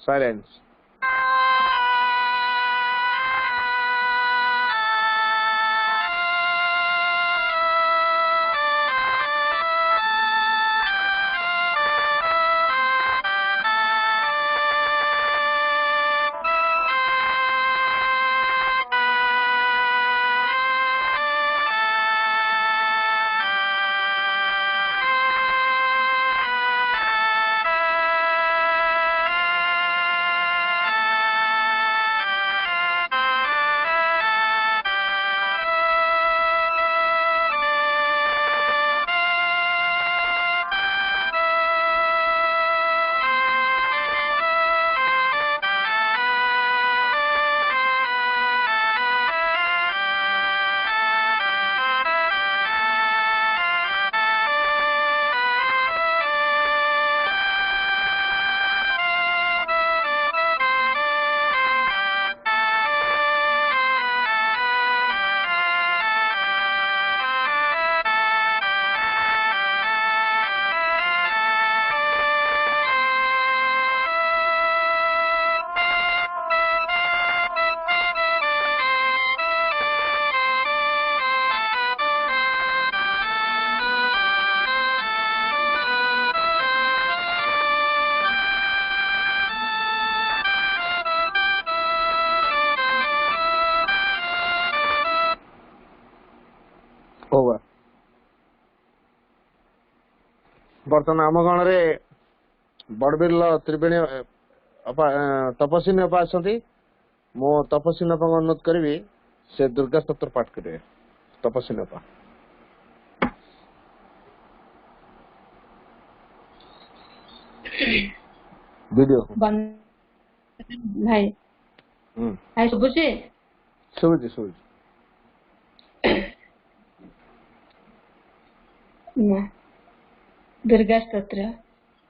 Silence. बर्तमान आम गण रे बड़बिल त्रिवेणी तपस्विनी अपा आसती मो तपस्विनी अपा अनुरोध करी से दुर्गा स्तोत्र पाठ करेंगे। तपस्विनी अपा वीडियो भाई भाई सुबुची सुबुची सुबुची दुर्गा स्तोत्र।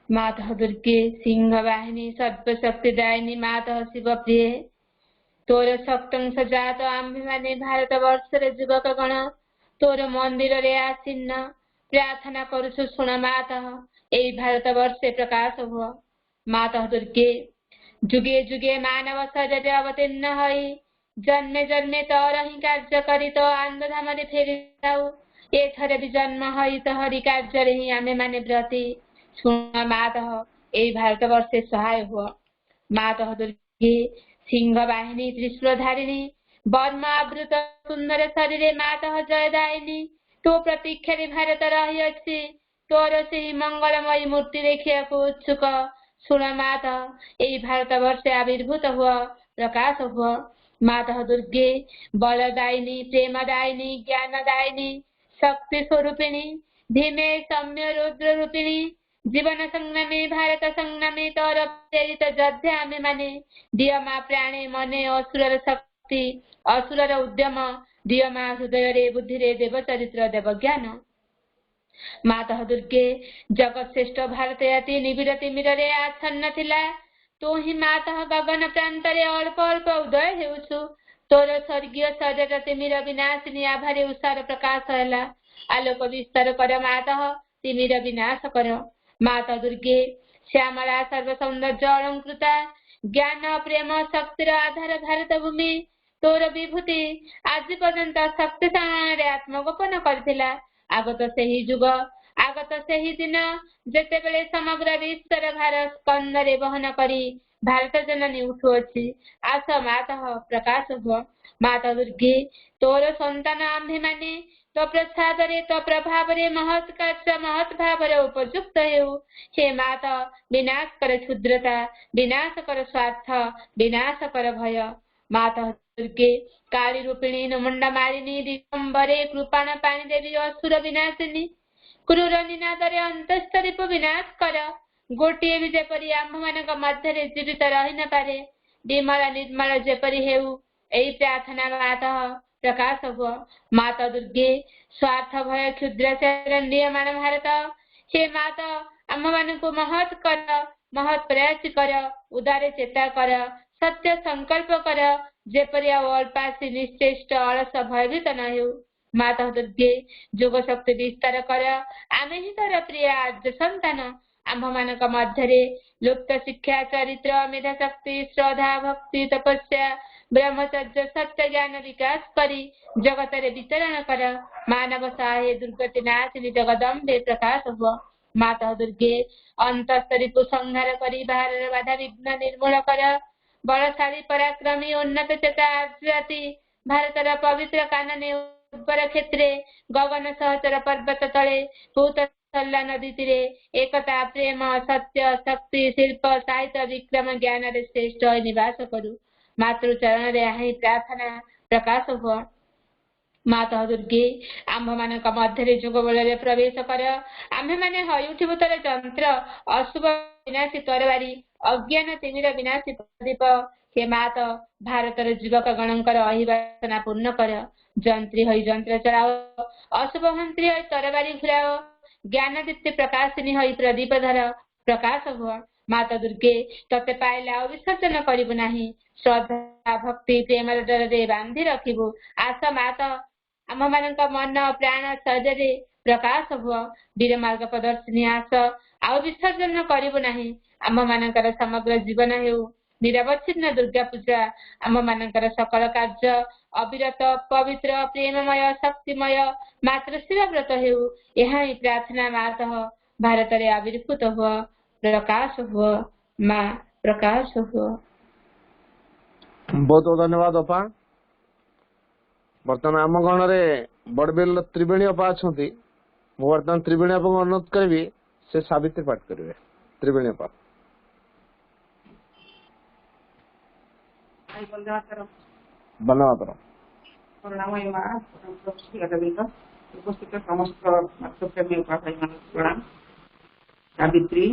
मातः दुर्गे सिंह वाहिनी सर्वशक्तिदायिनी मातः शिव प्रिय तोर सप्तम सजात आम्भिमानी भारत वर्ष रे युवक गण तोर मंदिर रे आसीन्न प्रार्थना करुछु शुण मातः एई भारत वर्षे प्रकाश हुआ। मातः दुर्गे जुगे जुगे मानव शरीर अवतीर्ण हई जन्मे जन्मे तोर ही कार्य करी तो आंधधाम रे फेरी जाऊ एथरे भी जन्म हई तो हरि कार्य रे ही आमे माने ब्रती शुण मातः एई भारत वर्षे सहाय हुआ। मातः दुर्गे सिंह वाहिनी त्रिशूलधारिणी वर्मावृत सुंदर शरीरे मातः जयदायिनी तो प्रतीक्षा भारत रही अच्छी तोर से मंगलमयी मूर्ति देखिया को उत्सुक शुण मातः एई भारत वर्षे आविर्भूत हुआ प्रकाश हुआ। मातः दुर्गे बलदायिनी प्रेमदायिनी ज्ञानदायिनी शक्ति स्वरूपिणी धीमे सौम्य रुद्र रूपिणी जीवन संग्रामी भारत संग्रामी तोर प्रेरित योद्धे आमे माने दिय मा प्राणे मने असुरर शक्ति असुरर उद्यम दिय मा हृदय रे बुद्धि रे देव चरित्र देव ज्ञान। मातः दुर्गे जगत श्रेष्ठ भारत याति निबिड़ तिमिर रे आच्छन्न थिला तो ही मातः गगन प्रांत रे अल्प अल्प उदय हेउछु तोर स्वर्गीय शरीर तिमिर विनाशिनी आभारे उषार प्रकाश हैला आलोक विस्तार कर मातः तिमिर विनाश कर। माता दुर्गे श्यामला सर्व सौंदर्य अलंकृता ज्ञान प्रेम शक्तिर आधार भारत भूमि तोर विभूति आज पर्यंत शक्ति सामने आत्मगोपन करथिला आगत सेही जुग आगत सेही दिन जेतेबेले समग्र विश्वर भार स्कंदरे बहन करी भारत जननी उठुअछि आस मातः प्रकाश हुआ। माता दुर्गे तोर संतान आम्भे माने तो प्रसाद रे तो प्रभाव रे महत् कार्य महत् भाव रे उपयुक्त हेउ हे माता विनाश कर क्षुद्रता विनाश कर स्वार्थ विनाश कर भय। माता दुर्गे काली रूपिणी मुंडा मारिणी दिगंबरे कृपाण पाणी देवी असुर विनाशिनी क्रूर निनाद रे अंतस्तरीप विनाश कर गोटिए भी जेपरी आम्भ मानक मध्य जीवित रही न पारे विमल निर्मल जेपरी हेउ एई प्रार्थना मातः प्रकाश हुआ। माता दुर्गे स्वार्थ भय क्षुद्र से नियमान भारत हे माता आम मान को महत् कर महत् प्रयास कर उदारे चेता कर सत्य संकल्प कर जेपरी अल्पासी निश्चेष्ट अलस भयभीत न हो। माता दुर्गे जोग शक्ति विस्तार कर आमे ही तर प्रिय आज संतान आम्भ मानक मध्यरे लुप्त शिक्षा चरित्र मेधा शक्ति श्रद्धा भक्ति तपस्या ब्रह्मचर्य सत्य ज्ञान विकास करी जगतरे वितरण कर मानव सहाय दुर्गति नाशिनी जगदम्बे प्रकाश हुआ माता दुर्गे अंतस्तरिपु संहार करी बाहर बाधा विघ्न निर्मूल कर बलशाली पराक्रमी उन्नत चेता जाति भारतर पवित्र कानने उर्वर क्षेत्रे गगन सहचर पर्वत तले पूत सल्ला नदी तीरे एकता प्रेम सत्य शक्ति शिल्प साहित्य विक्रम ज्ञान रे श्रेष्ठ निवास करू मातृचरण रे हाई प्रार्थना प्रकाश हुआ माता दुर्गे आम्भ मानक मध्यरे जुग बଳରେ प्रवेश कर आम्भे माने हई उठिबु तोर ଯନ୍ତ୍ର अशुभ विनाशी तरवारी अज्ञान तिमिर विनाशी प्रदीप हे मात भारतर युवक गणଙ୍କର अहिवासना पूर्ण कर ଯନ୍ତ୍ରୀ हई ଯନ୍ତ୍ର चलाओ अशुभ मंत्री हई तरवारी घुराओ ज्ञान दीप्ति प्रकाशिनी हई प्रदीप धर प्रकाश हुआ माता दुर्गे तते पाइले आ विसर्जन करिबु नाही श्रद्धा भक्ति प्रेम डरे बांधी रखिबु आस मात आम मानक मन प्राण शरीर प्रकाश हुआ वीर मार्ग प्रदर्शिनी आस आउ विसर्जन करिबु नाही आम मानकर समग्र जीवन हेउ निरवच्छिन्न दुर्गा पूजा आम मानकर सकल कार्य अविरत पवित्र प्रेममय शक्तिमय मातृशिव व्रत हेउ यहाँ ही प्रार्थना मात भारत रे आविर्भूत हुआ प्रकाश हुआ माँ प्रकाश हुआ। बहुत बहुत धन्यवाद अपा। बर्तमान आम गण रे बड़बिल त्रिवेणी अपा अच्छा मु बर्तमान त्रिवेणी अपा को अनुरोध करी से सावित्री पाठ करेंगे। त्रिवेणी अपा बंदनातरम करुणामयी माँ उपस्थित समस्त मातृप्रेमी उपाध्याय प्रणाम। Savitri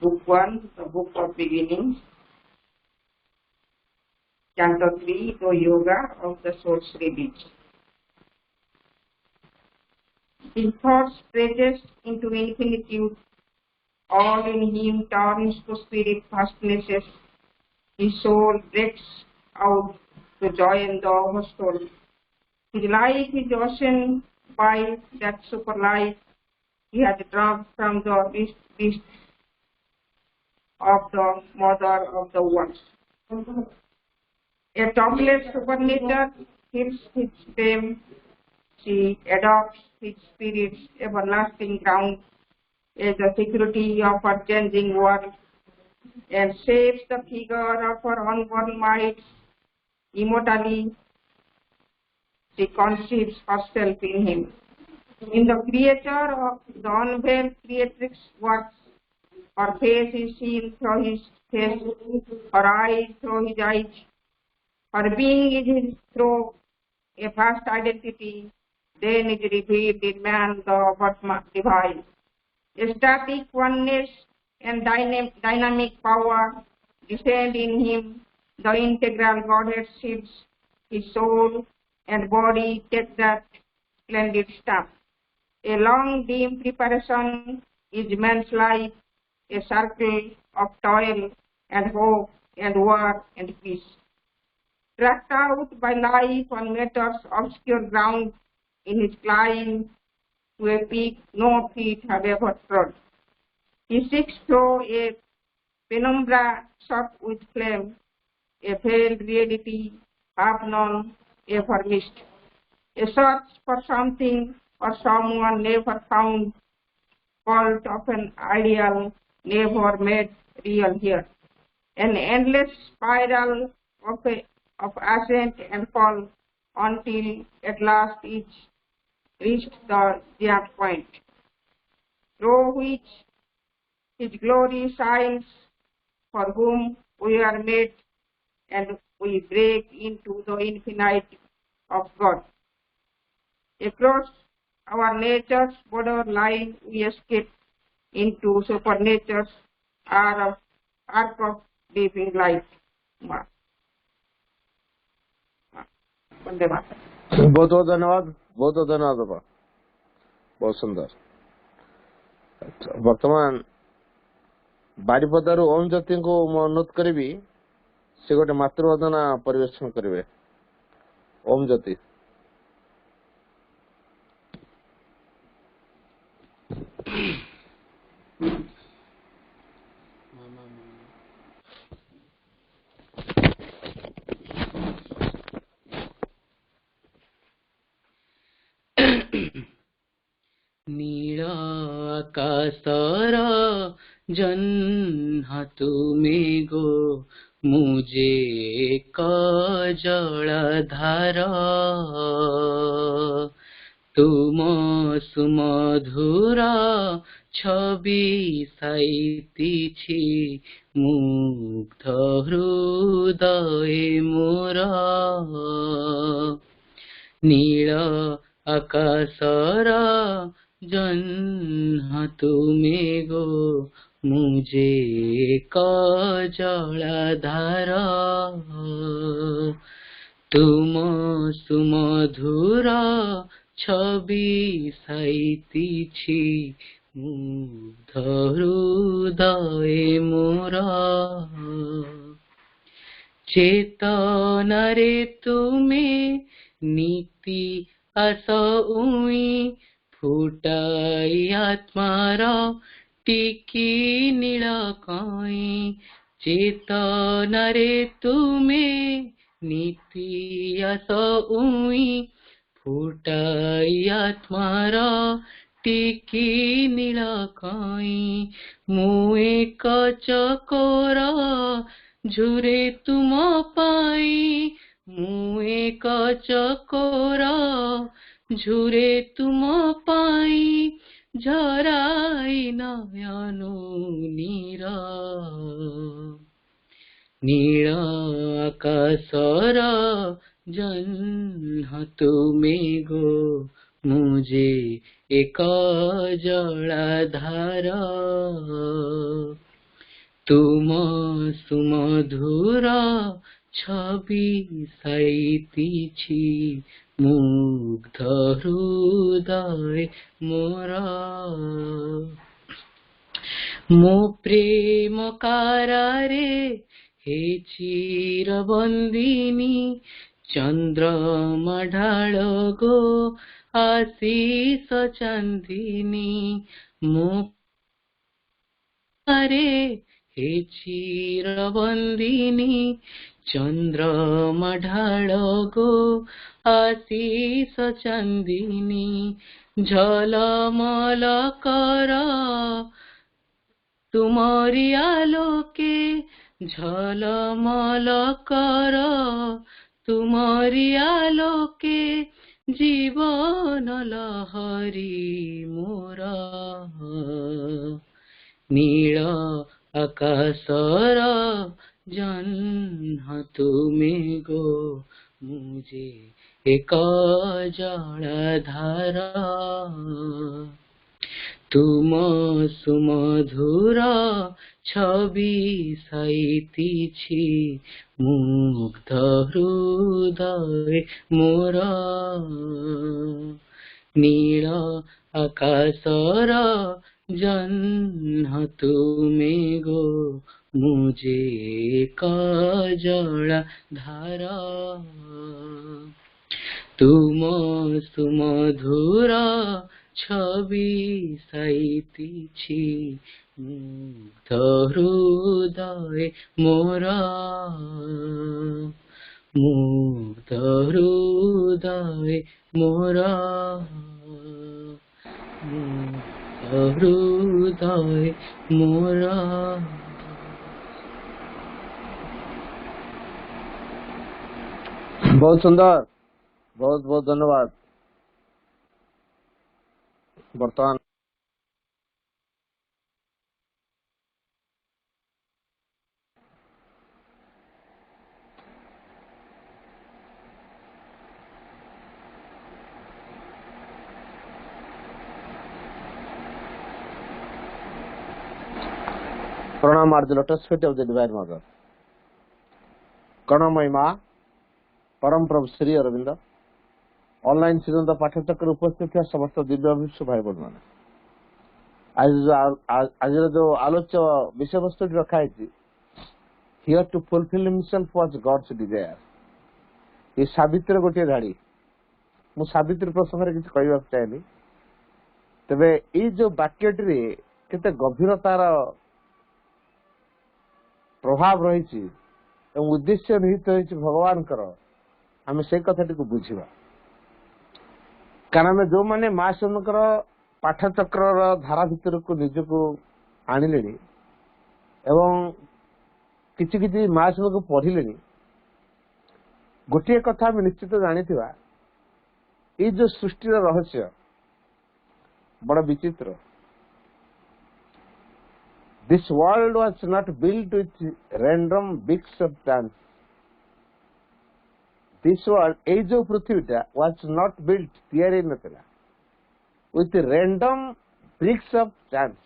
book 1 the book of beginning, chapter 3 the yoga of the soul Sri. His thoughts stretches into infinitude, all in him turns to spirit fastnesses. His soul breaks out to join the oversoul. His life is ocean by that super life he has dropped from the beast of the mother of the world. A topless supernature fills his frame. She adopts his spirit's everlasting ground as the security of her changing world and shapes the figure of her unborn might. Immortally, she conceives herself in him. In the creature of the unveiled creatrix works, her face is seen through his face, her eyes through his eyes, her being is through a vast identity, then is revealed in man the Atma divine. A static oneness and dynamic power descend in him, the integral Godhead shifts, his soul and body take that splendid stamp. A long dim preparation is man's life, a circle of toil and hope and war and peace. Tracked out by life on matter's obscure ground in his climb to a peak no feet have ever trod. He seeks through a penumbra shot with flame, a veiled reality half known, ever missed. A search for something or someone never found, cult of an ideal never made real here. An endless spiral of ascent and fall until at last each reached the giant point, through which his glory shines, for whom we are made, and we break into the infinite of God. Across our nature's borderline, we escape into supernature's arc of living light. बहुत बहुत धन्यवाद। बहुत बहुत धन्यवाद बाबा, बहुत सुंदर। अच्छा, वर्तमान बारिपदारू ओम ज्योति को मैं अनुरोध करी से गोटे मातृवंदना परिवेषण करेंगे। ओम ज्योति। आकाशर जन्म तुमे गो मुझे जलधार तुम सुमधुर छवि साइतिछि मुग्ध हृदय मोर नील आकाशर जन्म तुमे गो मुझे जलधार तुम सुमधुर छवि साइतिछि मुग्ध हृदय मोर चेतनरे तुमे नीति आस उई फुटाई आत्मार टिकी नील कई चेतनरे तुमे नीति आस उई फुटाई आत्मार टिकी नील कई मु एक चकोर झुरे तुम पाई मु एक चकोर झुरे तुम पाई झराई नयनु नीर नील आकाशर जन्म तुमे गो मुझे एक जलधार तुम सुमधुर छवि साइतिछि मुग्ध हृदय मोर मो प्रेम कारारे हे चिरबन्दिनी चन्द्रमा ढाल गो आशीष चांदिनी मो रे हे चिरबन्दिनी चन्द्रमा ढाल गो आशीष चांदिनी झलमल कर तुमरी आलोके झलमल कर तुमरी आलोके जीवन लहरी मोर नील आकाशर जन्म तुमे गो मुझे एक जलधार तुम सुमधुर छवि साइतिछि मुग्ध हृदय मोर नील आकाशर जन्म तुमे गो मुझे एक जलधार तुम सुमधुर छवि साइतिछि मुग्ध हृदय मोर मुग्ध हृदय मोर मुग्ध हृदय मोर बहुत सुंदर, बहुत बहुत धन्यवाद। बर्तमान प्रणाम are the lotus feet of the divine mother. करुणामयी माँ परम प्रभु श्री अरविंद ऑनलाइन सिद्धांत पाठ्यचक्र उपस्थित थे समस्त दिव्य अभिष्ट भाई बहन मैंने आज जो आलोच्य विषय वस्तु रखा है here to fulfil himself was God's desire. ये सावित्री गोटे धाड़ी मु सावित्री प्रसंग में किसी कहवाक चाहेनी तेरे ये जो वाक्यटी केते गभीरतार प्रभाव रही उद्देश्य निहित रही भगवान आम से कथाटी को बुझा कारण जो मैंने माँ स्वयं ପାଠଚକ୍ରର ଧାରା ଭିତରକୁ ନିଜକୁ ଆଣିଲେଣି ଏବଂ କିଛି କିଛି ମାସକୁ ପଢିଲେଣି, ଗୋଟିଏ କଥା ଆମେ ନିଶ୍ଚିତ ଜାଣିଥିବା, ଏଇ ଯୋଉ ସୃଷ୍ଟିର ରହସ୍ୟ ବଡ ବିଚିତ୍ର। This world was not built with random bits of chance. This world, ଏଇ ଯୋଉ ପୃଥିବୀଟା was not built, ତିଆରି ନଥିଲା with random bricks of chance.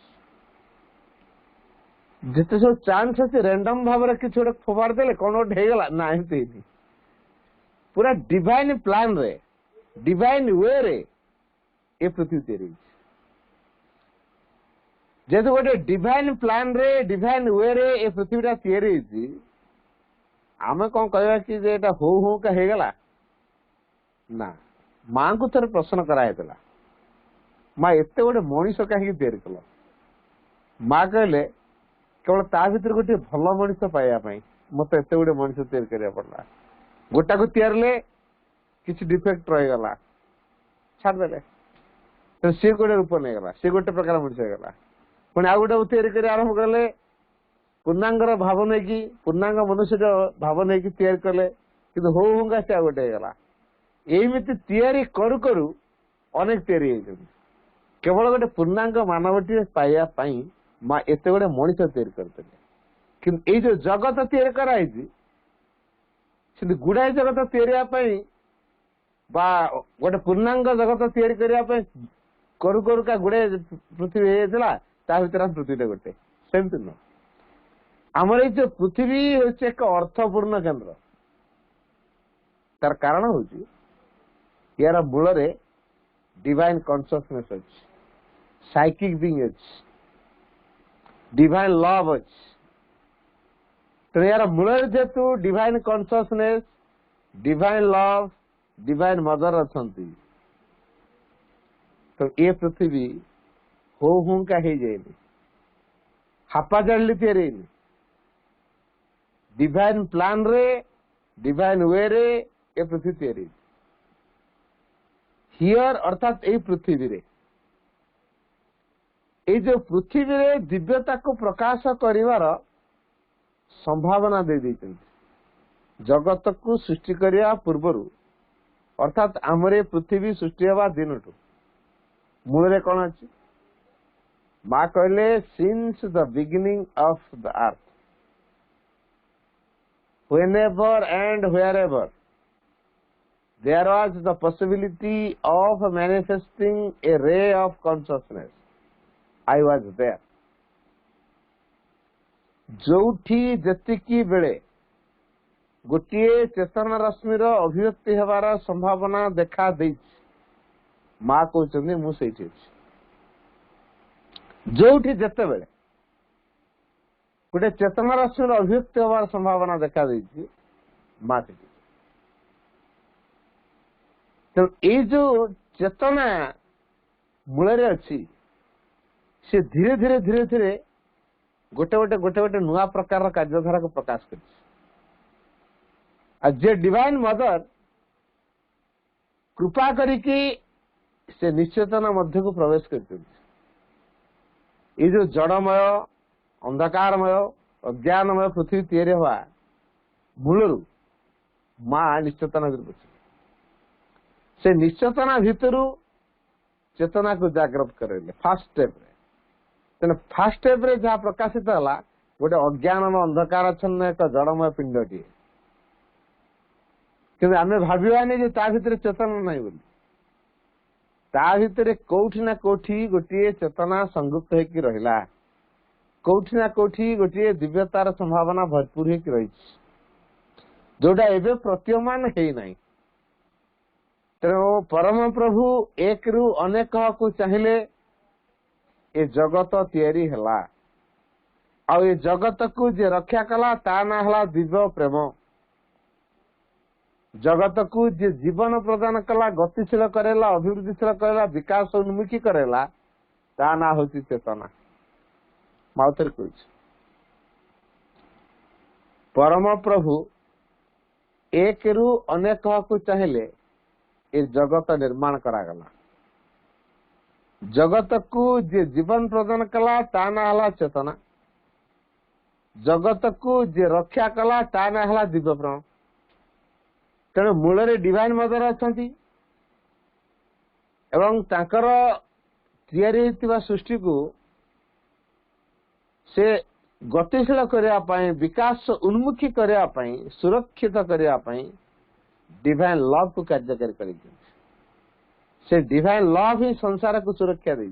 ଯେତେ ସବୁ ଚାନ୍ସ ଅଛି ରାଣ୍ଡମ ଭାବରେ କିଛି ଗୋଟେ ଫୋପାଡ଼ି ଦେଲେ କଣ ଗୋଟେ ହେଇଗଲା ନା, ଏମିତି ହେଇନି। ପୁରା ଡିଭାଇନ ପ୍ଲାନ ରେ, ଡିଭାଇନ ୱେ ରେ ଏ ପୃଥିବୀ ତିଆରି ହେଇଛି। ଯେହେତୁ ଗୋଟେ ଡିଭାଇନ ପ୍ଲାନ ରେ, ଡିଭାଇନ ୱେ ରେ ଏ ପୃଥିବୀଟା ତିଆରି ହେଇଛି, ଆମେ କଣ କହିବା କି ଯେ ଏଟା ହଉ ହଉ କା ହେଇଗଲା ନା। ମାଙ୍କୁ ଥରେ ପ୍ରଶ୍ନ କରାଯାଇଥିଲା, ମା ଏତେ ଗୋଟେ ମଣିଷ କାହିଁକି ତିଆରି କଲ? ମା କହିଲେ କେବଳ ତା ଭିତରେ ଗୋଟେ ଭଲ ମଣିଷ ପାଇବା ପାଇଁ ମତେ ଏତେ ଗୋଟେ ମଣିଷ ତିଆରି କରିବାକୁ ପଡିଲା। ଗୋଟାକୁ ତିଆରିଲେ କିଛି ଡିଫେକ୍ଟ ରହିଗଲା, ଛାଡିଦେଲେ, ସିଏ ଗୋଟେ ରୂପ ନେଇଗଲା, ସିଏ ଗୋଟେ ପ୍ରକାର ମଣିଷ ହେଇଗଲା। ପୁଣି ଆଉ ଗୋଟେ ତିଆରି କରି ଆରମ୍ଭ କଲେ, ପୂର୍ଣ୍ଣାଙ୍ଗର ଭାବ ନେଇକି, ପୂର୍ଣ୍ଣାଙ୍ଗ ମନୁଷ୍ୟର ଭାବ ନେଇକି ତିଆରି କଲେ, କିନ୍ତୁ ହଉ ହୁଙ୍ଗା ସେ ଆଉ ଗୋଟେ ହେଇଗଲା। ଏମିତି ତିଆରି କରୁ କରୁ ଅନେକ ତିଆରି ହେଇଛନ୍ତି। କେବଳ ଗୋଟେ ପୂର୍ଣ୍ଣାଙ୍ଗ ମାନବଟିଏ ପାଇବା ପାଇଁ ମା ଏତେ ଗୋଟେ ମଣିଷ ତିଆରି କରିଥିଲେ। କିନ୍ତୁ ଏଇ ଯୋଉ ଜଗତ ତିଆରି କରାହେଇଛି, ସେମିତି ଗୁଡାଏ ଜଗତ ତିଆରି ପାଇଁ ବା ଗୋଟେ ପୂର୍ଣ୍ଣାଙ୍ଗ ଜଗତ ତିଆରି କରିବା ପାଇଁ କରୁ କରୁକା ଗୁଡାଏ ପୃଥିବୀ ହେଇଯାଇଥିଲା, ତା ଭିତରେ ପୃଥିବୀଟା ଗୋଟେ। ସେମିତି ନୁହଁ। ଆମର ଏଇ ଯୋଉ ପୃଥିବୀ ହଉଛି ଏକ ଅର୍ଥପୂର୍ଣ୍ଣ କେନ୍ଦ୍ର। ତାର କାରଣ ହଉଛି ୟାର ମୂଳରେ ଡିଭାଇନ କନସିୟସନେସ ଅଛି, ସାଇକିକ ବିଙ୍ଗ ଅଛି, ଡିଭାଇନ ଲଭ ଅଛି। ତେଣୁ ୟାର ମୂଳରେ ଯେହେତୁ divine consciousness, divine love, divine mother ଅଛନ୍ତି, ତ ଏ ପୃଥିବୀ ହଉ ହୁଙ୍କା ହେଇଯାଇନି, ହାପାଜାଡିଲି ତିଆରି ହେଇନି। ଡିଭାଇନ ପ୍ଲାନ ରେ, ଡିଭାଇନ ୱେ ରେ ଏ ପୃଥିବୀ ତିଆରି ହେଇଛି। ହିୟର ଅର୍ଥାତ ଏଇ ପୃଥିବୀରେ, ଏଇ ଯୋଉ ପୃଥିବୀରେ ଦିବ୍ୟତାକୁ ପ୍ରକାଶ କରିବାର ସମ୍ଭାବନା ଦେଇଛନ୍ତି। ଜଗତକୁ ସୃଷ୍ଟି କରିବା ପୂର୍ବରୁ, ଅର୍ଥାତ ଆମର ଏ ପୃଥିବୀ ସୃଷ୍ଟି ହେବା ଦିନଠୁ ମୂଳରେ କଣ ଅଛି? ମା କହିଲେ since the beginning of the earth, whenever and wherever there was the possibility of manifesting a ray of consciousness, I was there. ଯୋଉଠି ଯେତିକି ବେଳେ ଗୋଟିଏ ଚେତନା ରଶ୍ମିର ଅଭିବ୍ୟକ୍ତି ହେବାର ସମ୍ଭାବନା ଦେଖା ଦେଇଛି, ମା କହୁଛନ୍ତି ମୁଁ ସେଇଠି ଅଛି। ଯୋଉଠି ଯେତେବେଳେ ଗୋଟେ ଚେତନା ରଶ୍ମିର ଅଭିବ୍ୟକ୍ତି ହେବାର ସମ୍ଭାବନା ଦେଖା ଦେଇଛି, ମା ସେଇଠି। ତେଣୁ ଏଇ ଯୋଉ ଚେତନା ମୂଳରେ ଅଛି, ସେ ଧୀରେ ଧୀରେ ଧୀରେ ଧୀରେ ଗୋଟେ ଗୋଟେ ନୂଆ ପ୍ରକାରର କାର୍ଯ୍ୟଧାରାକୁ ପ୍ରକାଶ କରିଛି। ଆଉ ଯେ ଡିଭାଇନ ମଦର କୃପା କରିକି ସେ ନିଶ୍ଚେତନା ମଧ୍ୟକୁ ପ୍ରବେଶ କରିଛନ୍ତି। ଏଇ ଯୋଉ ଜଡମୟ, ଅନ୍ଧକାରମୟ, ଅଜ୍ଞାନମୟ ପୃଥିବୀ ତିଆରି ହବା ମୂଳରୁ ମା ନିଶ୍ଚେତନା ଭିତରୁ ବସିଲେ। ସେ ନିଶ୍ଚେତନା ଭିତରୁ ଚେତନାକୁ ଜାଗ୍ରତ କରାଇଲେ ଫାର୍ଷ୍ଟ ଷ୍ଟେପରେ। ତେଣୁ ଫାର୍ଷ୍ଟ ଷ୍ଟେପରେ ଯାହା ପ୍ରକାଶିତ ହେଲା, ଗୋଟେ ଅଜ୍ଞାନମୟ, ଅନ୍ଧକାରଚ୍ଛନ୍ନ ଏକ ଜଡମୟ ପିଣ୍ଡଟିଏ। କିନ୍ତୁ ଆମେ ଭାବିବାନି ଯେ ତା ଭିତରେ ଚେତନା ନାହିଁ ବୋଲି। ତା ଭିତରେ କୋଉଠି ନା କୋଉଠି ଗୋଟିଏ ଚେତନା ସଂଯୁକ୍ତ ହେଇକି ରହିଲା, କୋଉଠି ନା କୋଉଠି ଗୋଟିଏ ଦିବ୍ୟତାର ସମ୍ଭାବନା ଭରପୁର ହେଇକି ରହିଛି, ଯୋଉଟା ଏବେ ପ୍ରତୀୟମାନ ହେଇନାହିଁ। ତେଣୁ ପରମ ପ୍ରଭୁ ଏକରୁ ଅନେକକୁ ଚାହିଁଲେ, ଏ ଜଗତ ତିଆରି ହେଲା। ଆଉ ଏ ଜଗତକୁ ଯିଏ ରକ୍ଷା କଲା, ତା ନାଁ ହେଲା ଦିବ୍ୟ ପ୍ରେମ। ଜଗତକୁ ଯିଏ ଜୀବନ ପ୍ରଦାନ କଲା, ଗତିଶୀଳ କରେଇଲା, ଅଭିବୃଦ୍ଧିଶୀଳ କରେଇଲା, ବିକାଶ ଉନ୍ମୁଖୀ କରେଇଲା, ତା ନାଁ ହଉଛି ଚେତନା। ମାଉଥରେ କହୁଛି, ପରମ ପ୍ରଭୁ ଏକରୁ ଅନେକକୁ ଚାହିଁଲେ, ଏ ଜଗତ ନିର୍ମାଣ କରାଗଲା। जगत को जे जीवन प्रदान कला ता ना हला चेतना, जगत को जे रक्षा कला ता ना हला दिव्य प्राण। तेणु मूल डिवाइन मदर अछंती एवं तांकर तैयारी होइतिबा सृष्टि को से गतिशील करने पाई, विकास उन्मुखी करने पाई, सुरक्षित करने पाई डिवाइन लव को कार्यकारी कर से डिवाइन लव ही संसार को सुरक्षा दे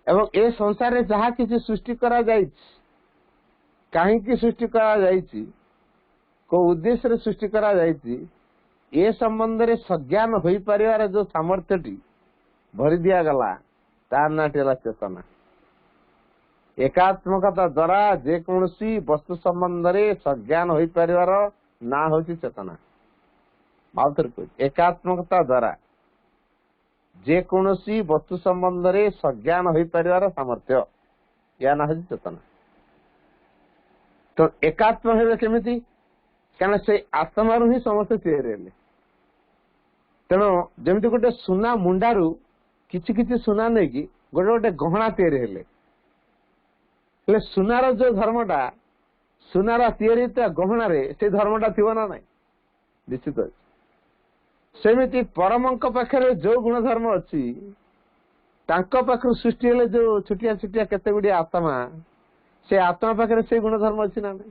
एवं ए संसार में जहाँ किसी सृष्टि करा जाइछि, कहीं सृष्टि करा जाइछि, को उद्देश्य रे सृष्टि करा जाइछि, ए संबंध रे सज्ञान होई परिवार जो सामर्थ्यटी भरी दिया गला तार नाटी ହେଲା चेतना। एकात्मकता द्वारा जेकोसी वस्तु संबंध रे सज्ञान होई परिवार ना होची चेतना। माउथर को एकात्मकता द्वारा जेकोसी वस्तु संबंध रे सज्ञान होई परिवार सामर्थ्य या ना होची चेतना। तो एकात्म हेबे केमिति, कारण से आत्मा ही समस्त तैयारी। तेणु जमी गोटे सुना मुंडारू किछि किछि सुना नहीं कि गोटे गोटे गहना तैयारी हेले सुनार जो धर्मटा सुनार तैयारी गहना रे से धर्मटा थिबो ना नहीं, निश्चित अछि। सेमिति परमंक पाखरे जो गुण धर्म अछि तांको पाखरु सृष्टि हेले जो छुटिया छुटिया केते गुडी आत्मा, से आत्मा पाखरे से गुण धर्म अछि ना नहीं।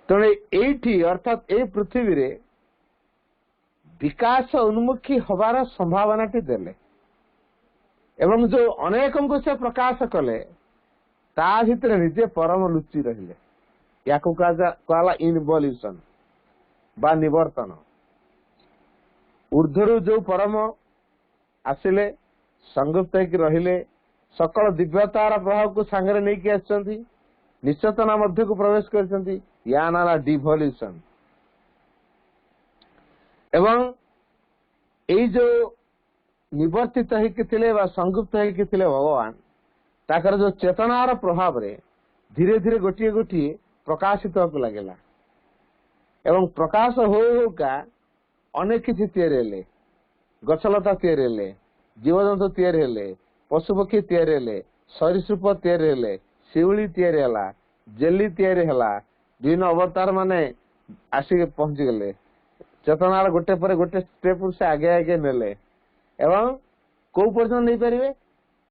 तेणु एठी अर्थात ए पृथ्वी रे विकास उन्मुखी हबार संभावना देले एवं जो अनेक को से प्रकाश कले ता भितर निजे परम लुचि रहिले। या कहला इनवल्यूशन बा निवर्तन। ऊर्ध्वरु जो परम आसिले संयुक्त होकर रहिले, सकल दिव्यतार प्रभाव को सांगरे नहीं कि आछंती, निश्चेतना मध्य को प्रवेश करछंती, या नाला डिवोल्यूशन। एवं एई जो निवर्तित होइकिथिले बा संयुक्त होइकिथिले भगवान ताकर जो चेतनार प्रभाव रे धीरे धीरे गोटिए गोटिए प्रकाशित होक लागला एवं प्रकाश हो का अनेक किछि तैयारी हेले, गछलता तैयारी हेले, जीवजंतु तैयारी हेले, पशुपक्षी तैयारी हेले, सरीसृप तैयारी हेले, शिउली तैयारी हला, जेली तैयारी हला, विभिन्न अवतार माने आसिक पहुंची गले। चेतनार गोटे पर गोटे स्टेप से आगे आगे नेले एवं को पर्यंत नहीं पारिबे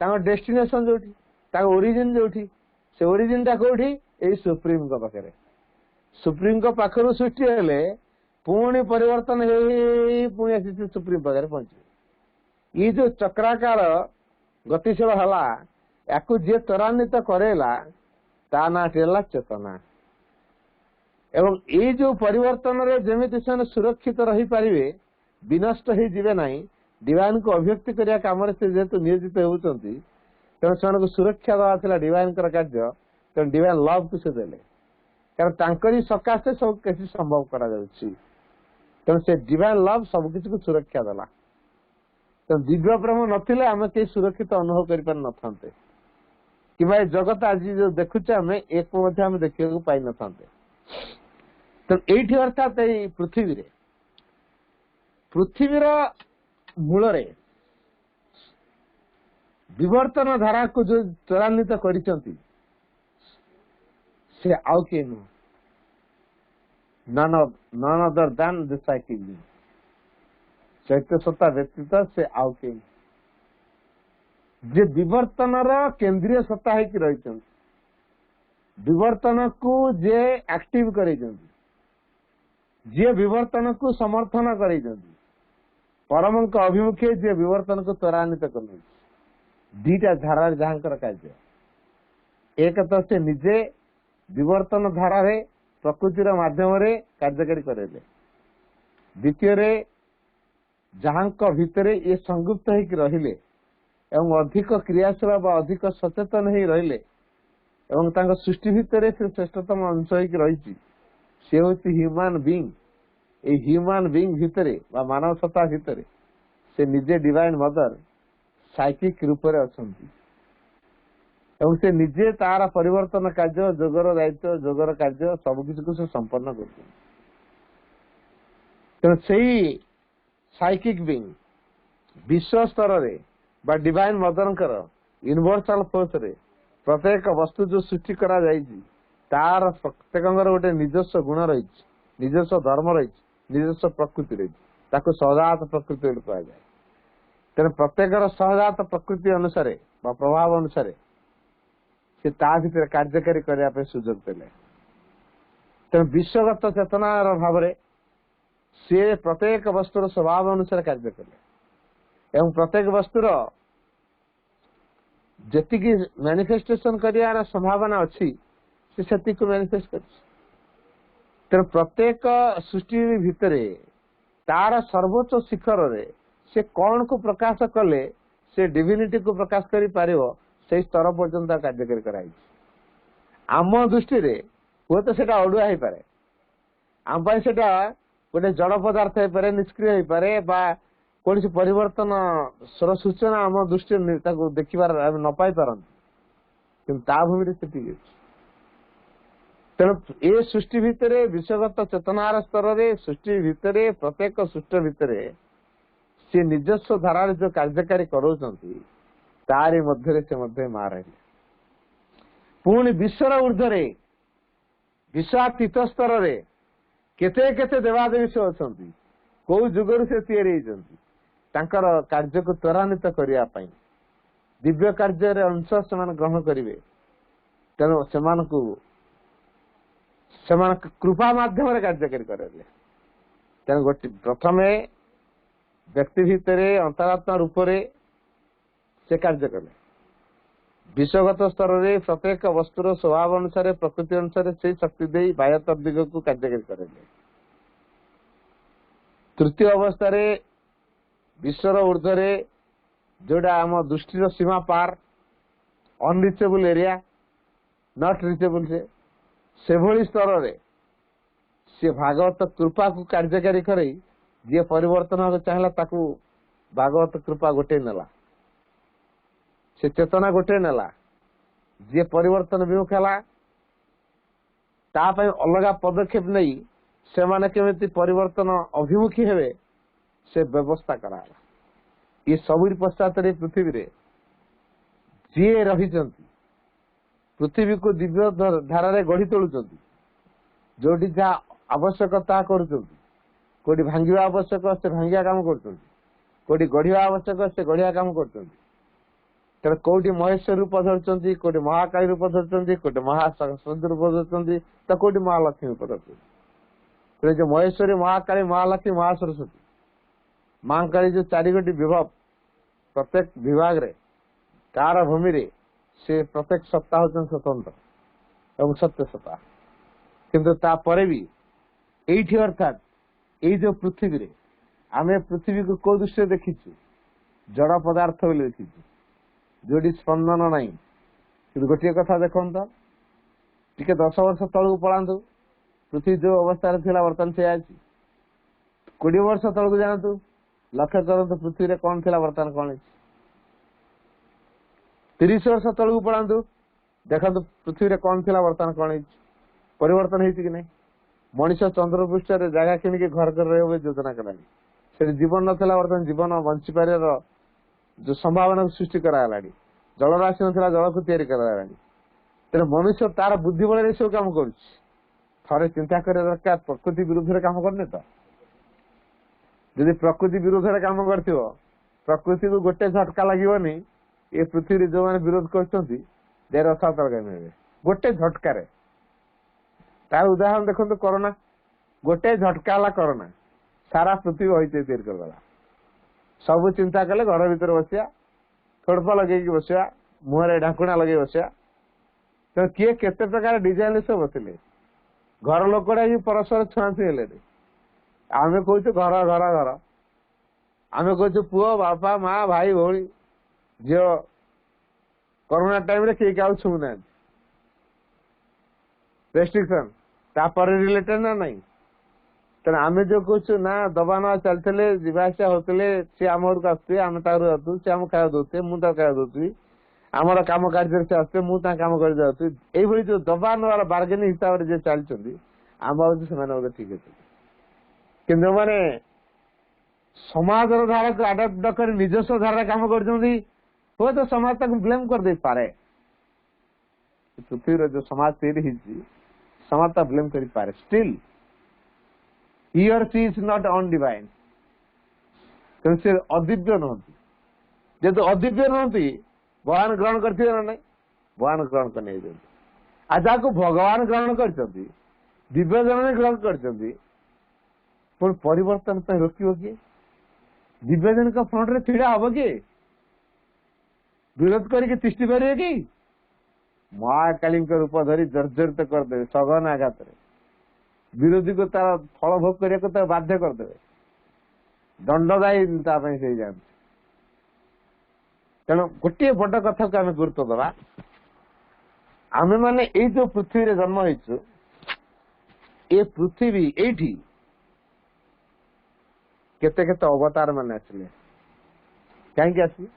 तांको डेस्टिनेशन जोठी, तांको ओरिजिन जोठी, से ओरिजिन ता कोठी एई सुप्रीम को पाखरे। सुप्रीम को पाखरु सृष्टि हेले पुणी परिवर्तन हे पुणी आसी सुप्रीम पाखरे पहुंचे। ये जो चक्राकार गतिशील हला याकु जे त्वरान्वित करेला ता ना हेला चेतना। एवं ये जो परिवर्तन रे जेमिति से सुरक्षित रही पारिबे, विनष्ट ही जीवे नहीं, डिवाइन को अभिव्यक्ति करिया काम रे से जेतु नियोजित होउचंती, तेणु से सुरक्षा दवा थिला डिवाइन कर कार्य। तेणु डिवाइन लव को से देले, कारण तांकरी सकाशे सब किसी संभव करा जाउछि। तेणु से डिवाइन लव सब किसी को सुरक्षा देला। तेणु दिव्य प्रेम नथिले आमे के सुरक्षित अनुभव करि पार नथांते, कि भाई जगत आज जो देखुचे आमे एक मध्ये आमे देखिया को पाइ नथांते। तो एठी अर्थात पृथ्वी रे पृथ्वीर मूल रे विवर्तन धारा को जो त्वरान्वित करिसंती से आउ के नु none other than the psychic चैत्य सत्ता व्यतीत से आउ के जे विवर्तन केंद्रीय सत्ता है कि रही, विवर्तन को जे एक्टिव करे, जे विवर्तन को समर्थन करे, परम अभिमुखे जे विवर्तन को त्वरान्वित कर दीटा धारा जहां कार्य। एक तो से निजे विवर्तन धारा रे प्रकृतिर माध्यम रे कार्यकारी करेले, द्वितीय रे जहां भितरे ये संयुक्त होकर रहिले एवं अधिक क्रियाशील बा अधिक सचेतन हो रहिले एवं तांको सृष्टि भितर से श्रेष्ठतम अंश होकर रही से होती human being. A human being भितरे बा मानव सत्ता भितरे से निजे डिवाइन मदर साइकिक रूप रे अछंती एवं से निजे तार परिवर्तन कार्य, जोगर दायित्व, जोगर कार्य सब किसी को से संपन्न करते। तो सही साइकिक बीइंग विश्व स्तर रे बा डिवाइन मदर यूनिवर्सल फोर्स रे प्रत्येक वस्तु जो सृष्टि करा जायछि तार प्रत्येक गोटे निजस्व गुण रही, निजस्व धर्म रही, निजस्व प्रकृति रही, ताको सहजात प्रकृति बोली कहा जाए। तेणु प्रत्येक सहजात प्रकृति अनुसार बा प्रभाव अनुसार से ता भीतर कार्यकारी करने सुजोग देले। तेणु विश्वगत चेतनार भाव सी प्रत्येक वस्तुर स्वभाव अनुसार कार्य कले एवं प्रत्येक वस्तुर जी मैनिफेस्टेशन कर संभावना अच्छी से मैनिफेस्ट कर। तेणु प्रत्येक सृष्टि भितर तार सर्वोच्च शिखर रे से कौन को प्रकाश कले से डिविनिटी को प्रकाश करि पारिबो से स्तर पर्यंत कार्यकारी कराई। आम दृष्टि रे हुए तो सेटा अड़ुआ हो पारे, आम पाई सेटा गोटे जड़ पदार्थ हो पारे, निष्क्रिय हो पारे बा कौन परिवर्तन स्वर सूचना आम दृष्टि देखिबार न पाई पारंती, किंतु ता भूमि से ठीक है। तेणु ए सृष्टि भितर विश्वगत चेतनार स्तर रे सृष्टि भितर प्रत्येक सृष्टि भितर सी निजस्व धारा जो कार्यकारी करोचंती तारी मध्य से मध्य मां रहे। पुणी विश्वर ऊर्ध्व विश्वातीत स्तर रे केते केते देवादेवी से अछंती, को जुगर से तैयारी होइचंती तांकर कार्य को त्वरान्वित करिया पई दिव्य कार्य रे अंश समान ग्रहण करिवे। तेणु सेमान कृपा माध्यम रे कार्यकारी करेले। तेणु गोटे प्रथमे व्यक्ति भितर अंतरात्मा रूप से कार्य कले, विश्वगत स्तर रे प्रत्येक वस्तुर स्वभाव अनुसार प्रकृति अनुसार से शक्ति दे बाह्यतर दिग को कार्यकारी करेले। तृतीय अवस्था रे विश्वर ऊर्ध्व जोड़ा आम दृष्टि सीमा पार अनरिचेबल एरिया नॉट रिचेबल से भली स्तर रे से भागवत कृपा को कार्यकारी करे। जी परिवर्तन होगा चाहला ताकू भागवत कृपा गोटे नेला, से चेतना गोटे नेला। जी परिवर्तन विमुख है अलग पदक्षेप नहीं से माने केमिति परिवर्तन अभिमुखी हेबे से व्यवस्था कराला। ये सब पश्चात पृथ्वी रे जी रही पृथ्वी को दिव्य धारा रे गढ़ी तोलुचंती, जोटी जहाँ आवश्यकता करुचंती, कोटी भांगिवा आवश्यक से भांगिया काम करचंती, कोटी गढ़िया आवश्यक से गढ़िया काम करचंती। तेरे कोटी महेश्वर रूप धरचंती, कोटी महाकाली रूप धरचंती, कोटी महासरस्वती रूप धरचंती, तो कोटी महालक्ष्मी रूप धरचंती। तेरे जो महेश्वरी महाकाली महालक्ष्मी महासरस्वती मां काली जो चारि गोटी विभाग प्रत्येक विभाग रे कार भूमि रे से प्रत्येक सत्ता होचन स्वतंत्र एवं सत्य सत्ता। किंतु तापरे भी एठी अर्थात ए जो पृथ्वी रे आमे पृथ्वी को को दृष्टि देखिछु जड़ पदार्थ बोली देखिछु जोड़ी स्पंदन नहीं। किंतु गोटे कथा देखो तो टिके 10 वर्ष तलू पलांतु पृथ्वी जो अवस्था थिला वर्तमान से आछि। 20 वर्ष तलू जानतु लक्ष्य करतु पृथ्वी रे कौन थिला वर्तमान कौन। 30 वर्ष तलू पलांतु देखंतु पृथ्वी रे कौन थिला वर्तमान कौन परिवर्तन हेछि कि नहीं। मनीष चंद्र पृष्ठ रे जगह किनिके घर कर रहे योजना कलानी से जीवन नथिला वर्तमान जीवन बंची पारे जो संभावना सृष्टि करालानी। जलराशि नथिला जल को तैयारी करालानी। तेरे मनुष्य तार बुद्धि बल सब काम करुछि। थरे चिंता करे दरकार प्रकृति विरुद्ध रे काम करने तो यदि प्रकृति विरुद्ध रे काम करथिबो प्रकृति को गोटे झटका लागिवनी। ये पृथ्वी रे जो माने विरोध करछंती देर असातर गमे गोटे झटका रे तार उदाहरण देखो तो कोरोना गोटे झटका ला कोरोना सारा पृथ्वी होइते तीर कर देला। सब चिंता कले घर भीतर बसिया थोड़प लगे बसिया मुहरे ढाकुणा लगे बसिया तो किए केते प्रकार डिजाइन सब बसिले घर लोकड़ा ही परस्पर छुआछुई हेले। आमे कहूँ घर घर घर आमे कहूँ पुओ बापा माँ भाई भौणी झील कोरोना टाइम रे किए क्या छू ना रेस्ट्रिक्शन तापर रिलेटेड ना नहीं। तेना आम जो कहूँ ना दबा ना चलते जावासिया होते सी आम घर को आसुए आम ताकू सी आम खाया दौते मुझे खाया दौथी आमर कम कार्य से आसते मुझे कम कर जाऊँ ये जो दबा नवार बार्गेनिंग हिसाब से चलती आम भाव से ठीक अच्छे कि मैंने समाजर धारा को आडप्ट न कर निजस्व धारा काम कर तो समाज तक ब्लेम कर दे पारे पृथ्वी जो समाज तैयारी समाज तक ब्लेम कर पारे still he or she is not on divine से अदिव्य नहंती जेतु अदिव्य नहंती भगवान ग्रहण करथिबे ना नहीं भगवान ग्रहण कर नहीं देते आज को भगवान ग्रहण करछंती दिव्य जन ग्रहण करछंती पर परिवर्तन पे रोकियो किए दिव्य जन का फ्रंट रे छिड़ा हबो कि विरोध करके तिष्टि पारे कि महाकाली रूप धरी जर्जरित करदे सघन आघात विरोधी को तार फल भोग करने बाध्य करदे दंडदायी से जान तेणु गोटे बड़ कथा को आम गुरुत्व दबा आमे माने ए जो पृथ्वी रे जन्म होइछु ए पृथ्वी एठी केते केते अवतार माने आसले कहीं आसी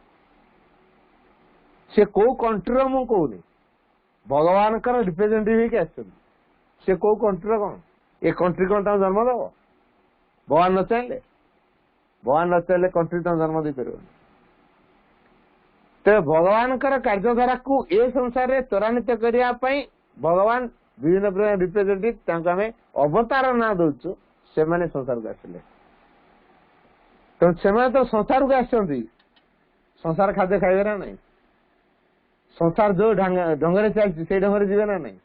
से को कंट्री मु कहूनी भगवान कर रिप्रेजेंटेटिव के आछन से को कंट्री कौन ए कंट्री कौन ता जन्म दब भगवान न चाहे कंट्री ता जन्म दे पार तो भगवान कार्यधारा को ए संसार में त्वरान्वित करने भगवान विभिन्न प्रकार रिप्रेजेंटेटिव आम अवतार ना दौचु से संसार को आसिले तेणु से तो संसार को आसती संसार खाद्य खाइबे ना नहीं संसार जो ढंग चलती से ढंग जीवे ना नहीं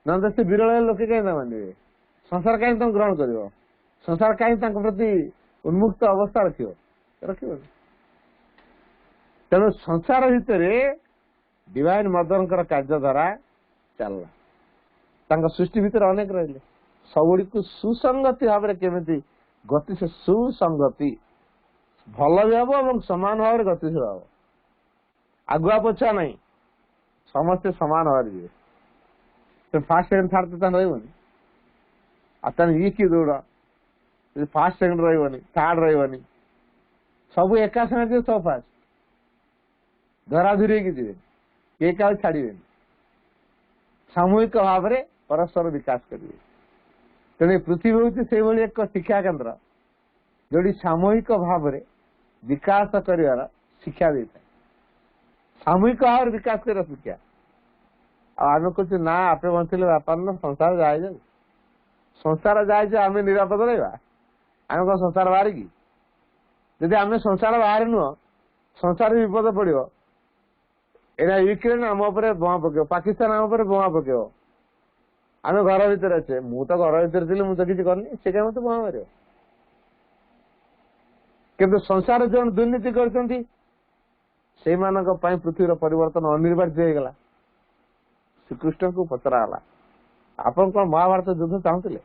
न तो से विरल लोके कहीं मानवे संसार कहीं तुम ग्रहण कर संसार कहीं प्रति उन्मुक्त अवस्था रखियो तेणु संसार भितर डिवाइन मदर कार्यधारा चलला सृष्टि भितर अनेक रहिले सबुड़ी को सुसंगति भाव में केमी गति से सुसंगति भल भी हम और समान भाव में गतिशील हम आगुआ पछुआ नहीं समस्ते समान भाव जी फास्ट सेकेंड थर्ड तो रही आता ये कि दौड़ फास्ट सेकेंड रही थर्ड रही सब एका संगे सब फास्ट धराधुरी की जीवे ये क्या छाड़े सामूहिक भाव में परस्पर विकास करेंगे तेणु पृथ्वी हूँ से एक शिक्षा केन्द्र जोड़ी सामूहिक भाव में विकास कर शिक्षा देता है सामूहिक भाव विकास कर शिक्षा आम कुछ ना आप बंचले बापार ना संसार जाए संसार जाए आम निरापद रहा आम कौन संसार बाहर की जदि आम संसार बाहर नुह संसार विपद पड़ो एना यूक्रेन आम बोमा पक पाकिस्तान आम बोमा पक आम घर भर अच्छे मु तो घर भर थी मुझे किसी करनी से क्या मत बोमा मार किंतु संसार जो दुर्नीति कर पृथ्वी परिवर्तन अनिवार्य होगा श्रीकृष्ण को पचराला आपन कौन महाभारत युद्ध चाहते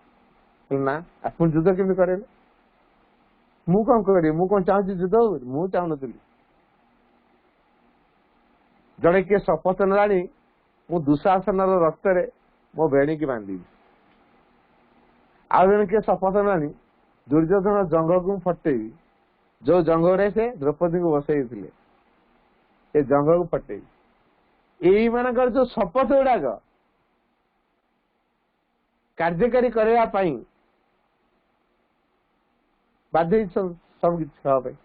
ना आप युद्ध केमी करे मु कौन करी मु कौन चाहूँ युद्ध मु चाहून जड़े किए शपथ ना मु दुशासन रक्त मो बेणी की बांधी आउ जन किए शपथ ना दुर्योधन जंग को फटेबी जो जंग से द्रौपदी को बसई थे जंग को फटेबी यही मानकर जो शपथ गुड़ाक कार्यकारी करने बाध्य सब किसी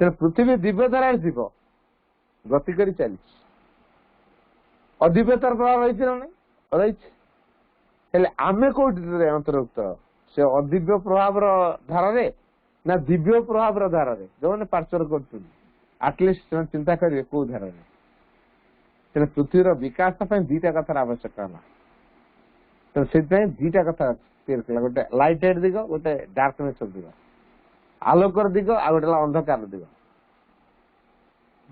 तेरे पृथ्वी दिव्य धारा जीव गति करी चली अदिव्यतार प्रभाव रही ना रही आमे कौटे अंतर्भुक्त से अदिव्य प्रभाव धारा ना दिव्य प्रभाव धारा जो मैंने पार्श्वर कर आटलिस्ट चिंता करेंगे कौ धारा तेना पृथ्वी विकास दीटा कथार आवश्यकता है तो से दीटा कथा तैयार कला गोटे लाइटेड दिग गोटे डार्कनेस दिग आलोकर दिग आ गोटे अंधकार दिग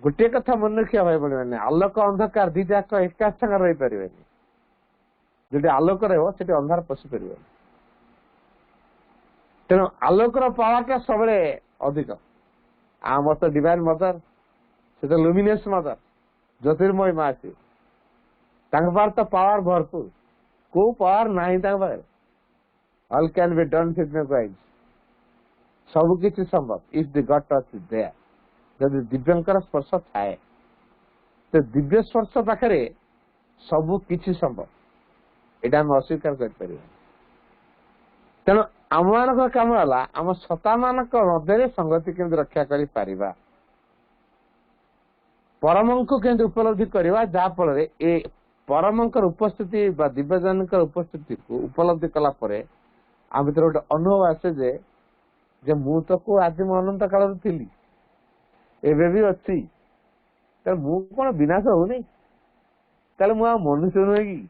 गोटे कथा मन रखा भाई पड़े आलोक अंधकार दीटा एका संगे रही पारे जो आलोक रही अंधार पशि पार तेणु आलोकर पावर सब अधिक आम तो डिवाइन मदर से तो लुमिनियस मदर ज्योतिर्मय माँ सी पार तो पावर भरपूर को पावर ना all can be done with my guides सब किसी संभव if the God touch is there जब दिव्यंकर स्पर्श थाए तो दिव्य स्पर्श पाखे सब किसी संभव यहाँ आम अस्वीकार कर तेणु आम मान काम है आम सत्ता मान मध्य संगति केमती रक्षा करि परिबा परम को केमती उपलब्धि करवा जहाँफल ए परम उपस्थिति दिव्यजन उपस्थिति को उपलब्धि कला परे आम भीतर गोटे अनुभव आसे जे मु तो को आज मु अनंत काल थी एबे भी अच्छी मु कौन विनाश होनी ताले मु मनुष्य नुहे कि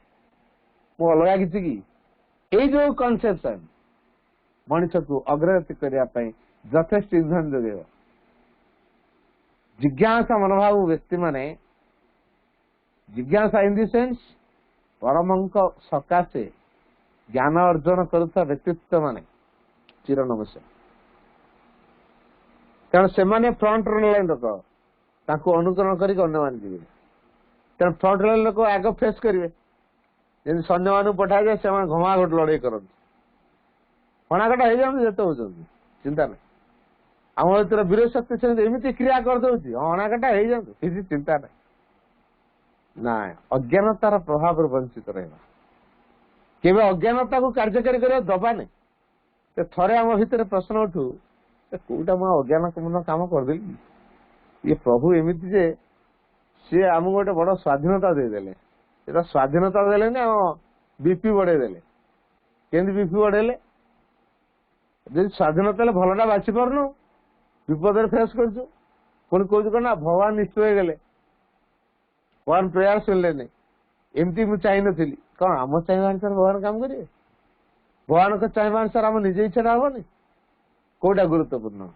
मु अलग किसी की यही जो कनसेप्शन मनीष को अग्रगति करने यथेष इंधन जोगे जिज्ञासा मनोभाव व्यक्ति माने जिज्ञासा इन दी सेंस परम सकाशे ज्ञान अर्जन करुवा व्यक्तित्व माने चिर नमस्या कारण से माने फ्रंट लाइन लोक ताको अनुकरण करके अन्य मान जी तेणु फ्रंट लाइन लोक आग फेस करेंगे जमी सैन्य मान पठा जाए से घमाघट लड़ाई करते हणाकटा हो जाते होती चिंता ना आम भर वीर शक्ति से एमती क्रिया करदे हणाकटा हो जाते किसी चिंता ना ना अज्ञानतार प्रभाव वंचित रहा केवे अज्ञानता को कार्यकारी कर दबा नहीं थे आम भितर प्रश्न उठू कौटा मुझे अज्ञान काम करदेली ये प्रभु एमती जे सी आमको गोटे बड़ स्वाधीनता देदेले स्वाधीनता देले बीपी बढ़ेदेले केमती बीपी बढ़ेले जब स्वाधीनता भलटा बाछि पारनु विपद फेस कर कौन ना भगवान निश्चय गले भगवान प्रेयर सुनले नहीं एमती मुझे चाह नी कौन आम चाहवा अनुसार भगवान काम करेंगे भगवान को चाहवा अनुसार आम निजे इच्छा हेनी कौटा गुरुत्वपूर्ण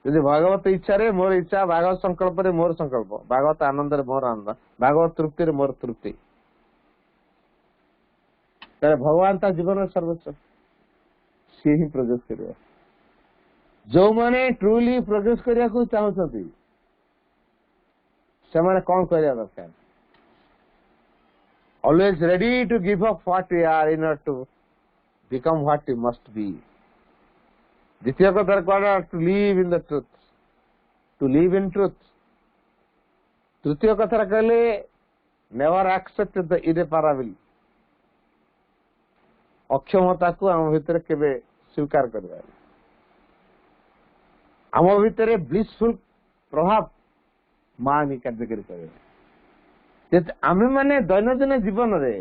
यदि भागवत इच्छा रे मोर इच्छा भागवत संकल्प रे मोर संकल्प भागवत आनंद रे मोर आनंद भागवत तृप्ति रे मोर तृप्ति भगवान ता जीवन सर्वोच्च सी ही प्रोग्रेस कर जो माने ट्रूली प्रोग्रेस करने को चाहते से माने कौन करिया दरकार always ready to give up what we are in order to become what you must be द्वितीय को दरकार to live in the truth to live in truth तृतीय कथा कहले नेवर एक्सेप्ट द इरेपाराबल अक्षमता को आम भितर केबे स्वीकार करबा आम भितर ब्लिसफुल प्रभाव मानी कार्यकारी करे आम माने दैनंदिन जीवन रे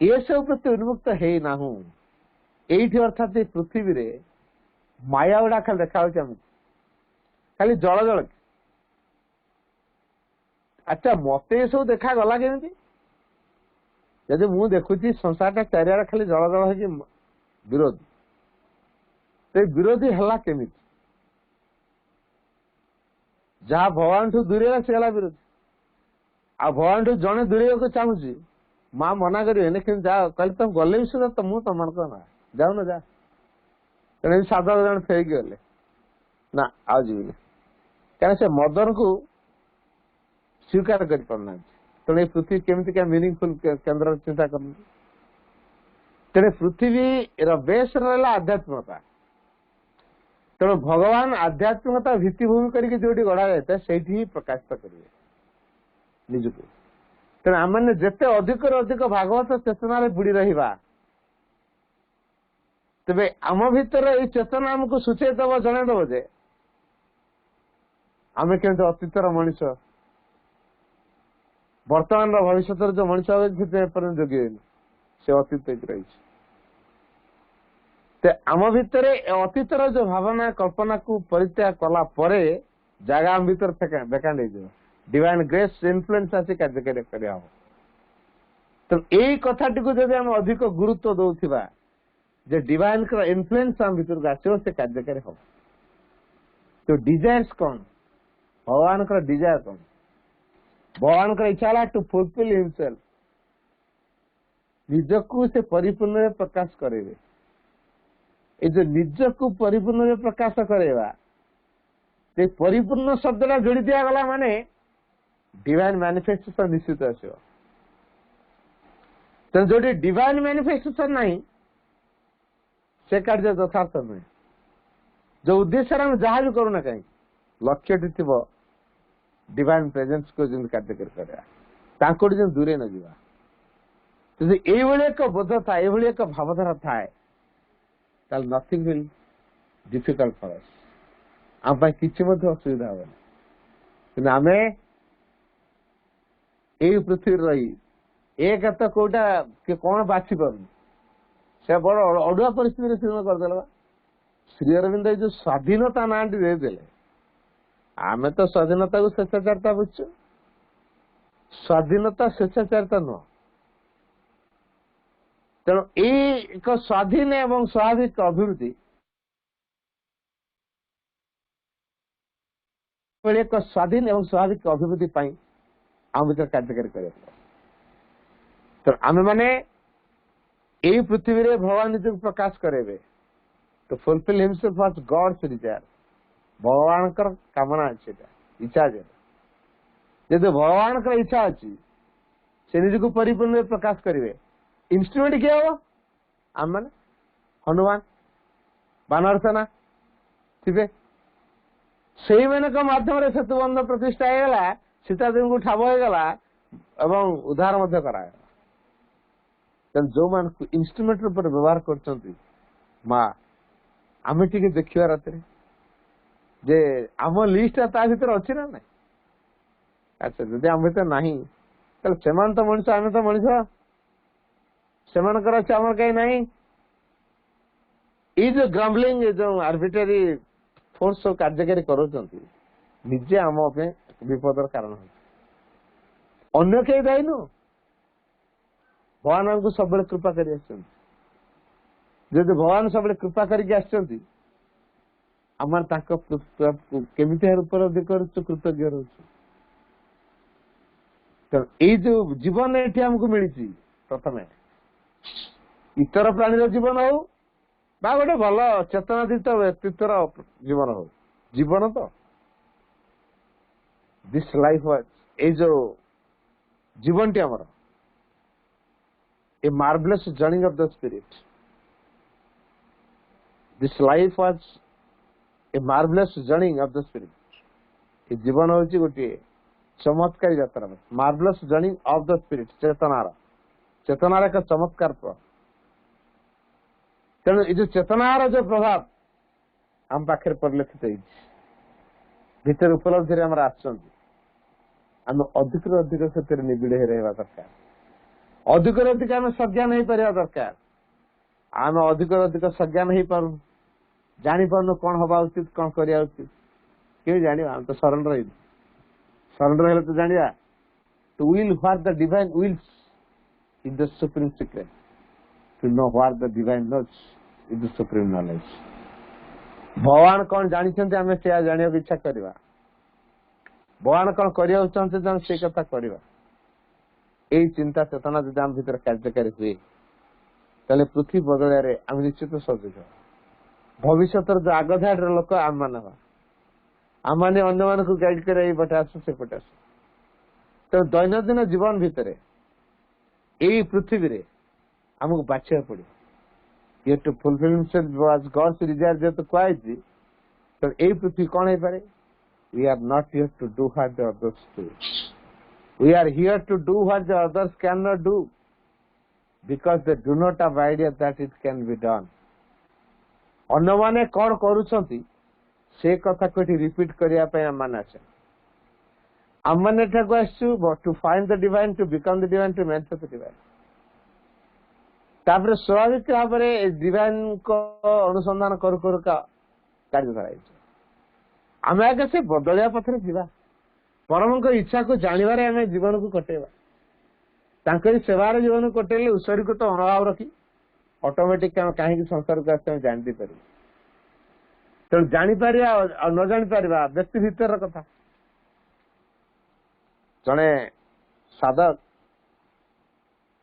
ये सब प्रति उन्मुक्त है ना एठी अर्थात पृथ्वी रे माया गुड़ा खाली देखा खाली जल जल अच्छा मत ये सब देखा गला केमी जदि मु देखुची संसार चारिआडे खाली जल जल हो विरोधी तो विरोधी है केमी जहाँ भगवान ठू दूरे से विरोधी आ भगवान ठू जड़े दूरे को चाहूँ माँ मना करें जा कल तुम गले भी सुधा तो मुझे तुम ना जाऊ ना जा तेणु 7 जन फेरिकी गले ना आज जीवन क्या से मदन को स्वीकार कर पारना तेणु पृथ्वी केमती क्या मीनिंगफुल केन्द्र चिंता कर तेणु पृथ्वी बेस रहा आध्यात्मिकता तेणु भगवान आध्यात्मिकता भित्तिभूमि करके जो गढ़ा जाए से ही प्रकाशित करेंगे निजको तेणु आम मैंने जिते अधिक अधिक भागवत चेतना बुड़ी रहा तेरे आम भीतर ये चेतना आमको सूचय दब जनईदब जे आम केमती अतीतर मनीष वर्तमान भविष्य जो मनीष जोगी से अतीत रही आम भितर अतीतर जो भावना कल्पना को परित्याग कला परे जगह आम भीतर बेकांड हो डिवाइन ग्रेस इन्फ्लुएंस आसी कार्यकारी करा तो यही कथाटी को जब आम अधिक गुरुत्व दौथिबा जे डिवाइन का इन्फ्लुएंस आम भीतर आसो से कार्यकारी हम तो डिजायर्स कौन भगवान का डिजायर कौन भगवान का इच्छा टू फुलफिल हिमसेल्फ निजको से परिपूर्ण प्रकाश करेंगे ये जो निज को परिपूर्ण प्रकाश करेगा परिपूर्ण शब्दटा जोड़ी दिगला माने डिवाइन मैनिफेस्टेशन निश्चित आसो तो जो डिवाइन मैनिफेस्टेशन नहीं से कार्य यथार्थ नुहे जो उद्देश्य आम जहाँ भी करूना कहीं लक्ष्य थी डिवाइन प्रेजेंस को जो कार्यकारी करा दूरे न जावा यदि एक बोध था एक भावधारा थाए ताल nothing will difficult for us आम पाई किछि मध्ये असुविधा होबे कि आमे एई पृथ्वी रही एक तो कोटा के कौन बाछि पर से बड़ अडुआ परिस्थिति श्रीराम करदेला श्री अरविंद जो स्वाधीनता नाटी देदेले आमे तो स्वाधीनता को स्वेच्छाचारिता बुझु स्वाधीनता स्वेच्छाचारिता नुह तेणु एक स्वाधीन एवं स्वाभाविक अभिवृद्धि एक स्वाधीन एवं स्वाभाविक अभिवृद्धि पाई आम भीतर कार्यकारी कर तो आम मैंने यही पृथ्वी रे भगवान निज प्रकाश करेबे तो fulfil himself was God's desire भगवान कामना अच्छी इच्छा जब भगवान इच्छा अच्छी से निज को परिपूर्ण प्रकाश करेंगे इंस्ट्रूमेंट किए हम आम मैंने हनुमान बानर सेना थे से माध्यम सेतुबंध प्रतिष्ठा होगा सीता देवी को ठाब होगा एवं उद्धार कराया जो मान इंस्ट्रूमेंट रूप व्यवहार कर माँ आम टे देखा रात जे आम लिस्ट भर अच्छी ना ना अच्छा जदि आम भर ना से तो मनीष आम तो मनीष से आम कहीं ना ये जो ग्रम्बलिंग जो आर्बिट्रारी फोर्स सब कार्यकारी करजे आम विपदर कारण अन्य कहीं दायी नु भगवान हमको सब कृपा कर भगवान सब कृपा करके आम केमी उपलब्धि कर कृतज्ञ रोच ये जो जीवन ये आमको मिली प्रथम इतर प्राणी जीवन हो गोटे भल चेतनातीत व्यक्तित्व जीवन हो जीवन तो दिस लाइफ ये जो जीवन टी आमर a marvellous journey of the spirit this life was a marvellous journey of the spirit ये जीवन हूँ गोटे चमत्कारी यात्रा marvellous journey of the spirit चेतनार एक चमत्कार तेणु ये जो चेतनार जो प्रभाव आम पाखे परिलक्षित भीतर उपलब्धि आम आम अधिक अधिक से निबिड़ रहा दरकार अधिक अधिक आम सज्ञान हो पार दरकार आम अधिक अधिक सज्ञान हो पार जापार कौन हवा उचित कौन करवा उचित क्यों जान आम तो सरेंडर सरेंडर तो जाना to will what the divine wills is the supreme secret to know what the divine knows is the supreme knowledge भगवान कौन जानते आम से जाना इच्छा करवा भगवान कौन करने चाहते से कथा करवा यही चिंता चेतना जब आम भर कार्यकारी हुए तेल पृथ्वी बदल आम निश्चित सजग भविष्य जो आगधाड़ लोक आम मान अन्य मान को गाइड कर पटे आस से पटे आस तो दैनंदिन जीवन भितर यही पृथ्वी रे आमको बाछा पड़े ये टू फुलफिल गॉड्स डिजायर जेहेतु कहुई तो यही पृथ्वी कौन हो पारे we are not here to do what the others do we are here to do what the others cannot do because they do not have idea that it can be done अन्य माने कौन करूछंती से कथा कोठी repeat करिया पे आमान आछे आमान एटा को आछू to find the divine to become the divine to manifest the divine तापर स्वाभाविक भाव में डिवाइन को अनुसंधान कर का कार्य कराई आम आगे से बदलिया पथरे जीवा परम इच्छा को जानवर आम जीवन को कटेवा सेवार जीवन को कटेले ईश्वर को तो अनुभव रखी ऑटोमेटिक कहीं संसार को आते जानती पार तेणु जापर न जापर व्यक्ति भीतर कथा जड़े साधक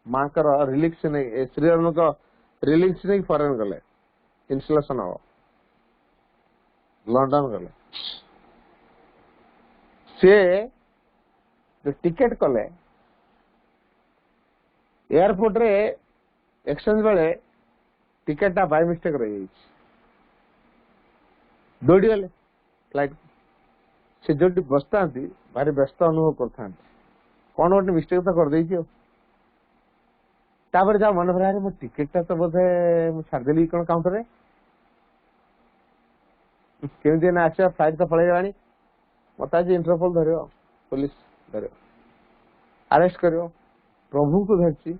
माँ रिलिक्स नहीं श्रीराम को रिलिक्स नहीं फरेन गले इनसुलेशन हम लंडन गले से जो टिकेट कले एयरपोर्ट रे एक्सचेंज बेले टिकेटा बाय मिस्टेक रही दौड़ी गले फ्लाइट से जो बसता भारी व्यस्त अनुभव करता कौन गोटे मिस्टेक तो कर तापर जा मन भर मो टिकेटा तो बोधे छाड़देली कौन काउंटर रे केमी ना आस फ्लाइट तो पलैगला मत आज इंटरपोल धर पुलिस धर अरेस्ट कर प्रभु को धरती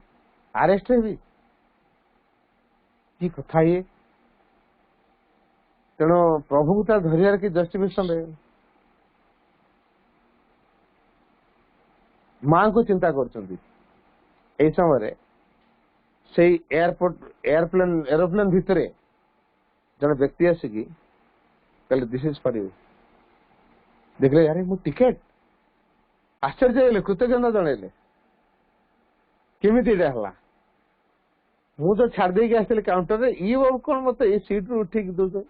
अरेस्ट है कि कथा ये तेणु प्रभु को धरियार कि जस्टिफिकेशन रहे माँ को चिंता कर समय से एरोप्लेन भितर जन व्यक्ति आसिकी कहले दिस इज फॉर यू देखले यार मो टिकेट आश्चर्य कृतज्ञता जनइले केमिति हला मु तो छाड़ दे आसली काउंटर रे ये बाबू कौन मत ये सीट रू उठिक दो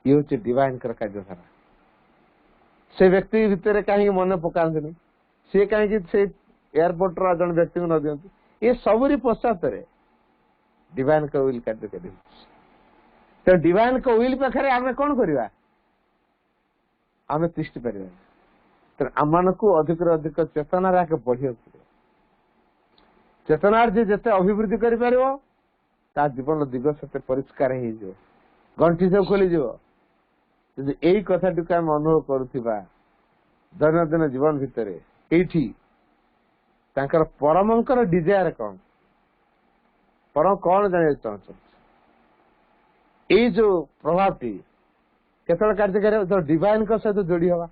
ये हूँ डिवाइन कार्यधारा से व्यक्ति भितर कहीं मन पकानी सी कहीं से एयरपोर्ट रा जन व्यक्ति को न दियंतु ये सबरी पश्चात डिवाइन का विल कार्यकारी तो डिवाइन का विल पाखे आम कौन करवा आम तिष्टि पार तो आम को अधिक अधिक चेतनार आगे बढ़िया चेतनार जी जिते अभिवृद्धि कर जीवन दिग से परिष्कार हो गंठी सब खोली यही कथा टी आम अनुभव करुवा दैनंदिन जीवन भितर ये परमंकर डिजायर कौन परम कौन जाना चाहते ये जो प्रभाव टी केतल कार्यकारी जो डिवाइन सहित जोड़ी हवा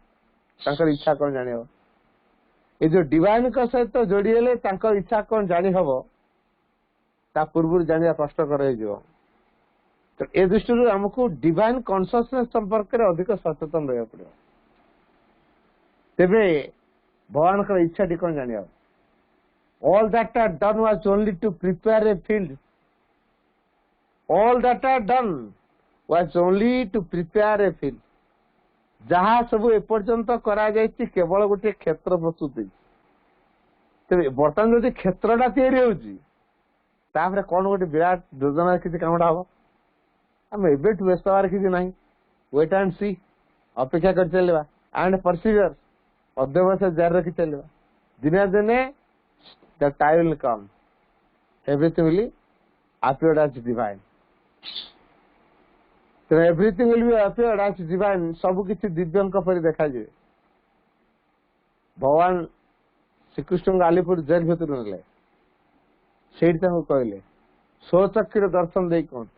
इच्छा कौन जानी हम ये जो डिवाइन सहित जोड़ी हेले इच्छा कौन जानी हम ता पूर्व जाना कष्टकर हो तो ए दृष्टि आमको डिवाइन कॉन्शियसनेस संपर्क में अधिक सचेतन रहा पड़े तेरे भगवान का इच्छा टी कौन जानी all that are done was only to prepare a field all that are done was only to prepare a field जहाँ सब एपर्यंत करा जायछि केवल गोटे क्षेत्र प्रस्तुत तेरे बर्तमान जो क्षेत्रटा तैयारी होछि तापर कौन गोटे विराट योजना किसी कामटा हम आम एबेठू व्यस्त हमार किसी ना वेट एंड सी अपेक्षा कर चलवा एंड परसिवियर अध्यवसाय जारी रखी चलवा दिने दिने the time will come everything will appear as divine तो everything will be appear as divine सब किसी दिव्यंक पर देखा जाए भगवान श्रीकृष्ण आलीपुर जेल भीतर ने से कहले स्वचक्षुर दर्शन दे कौन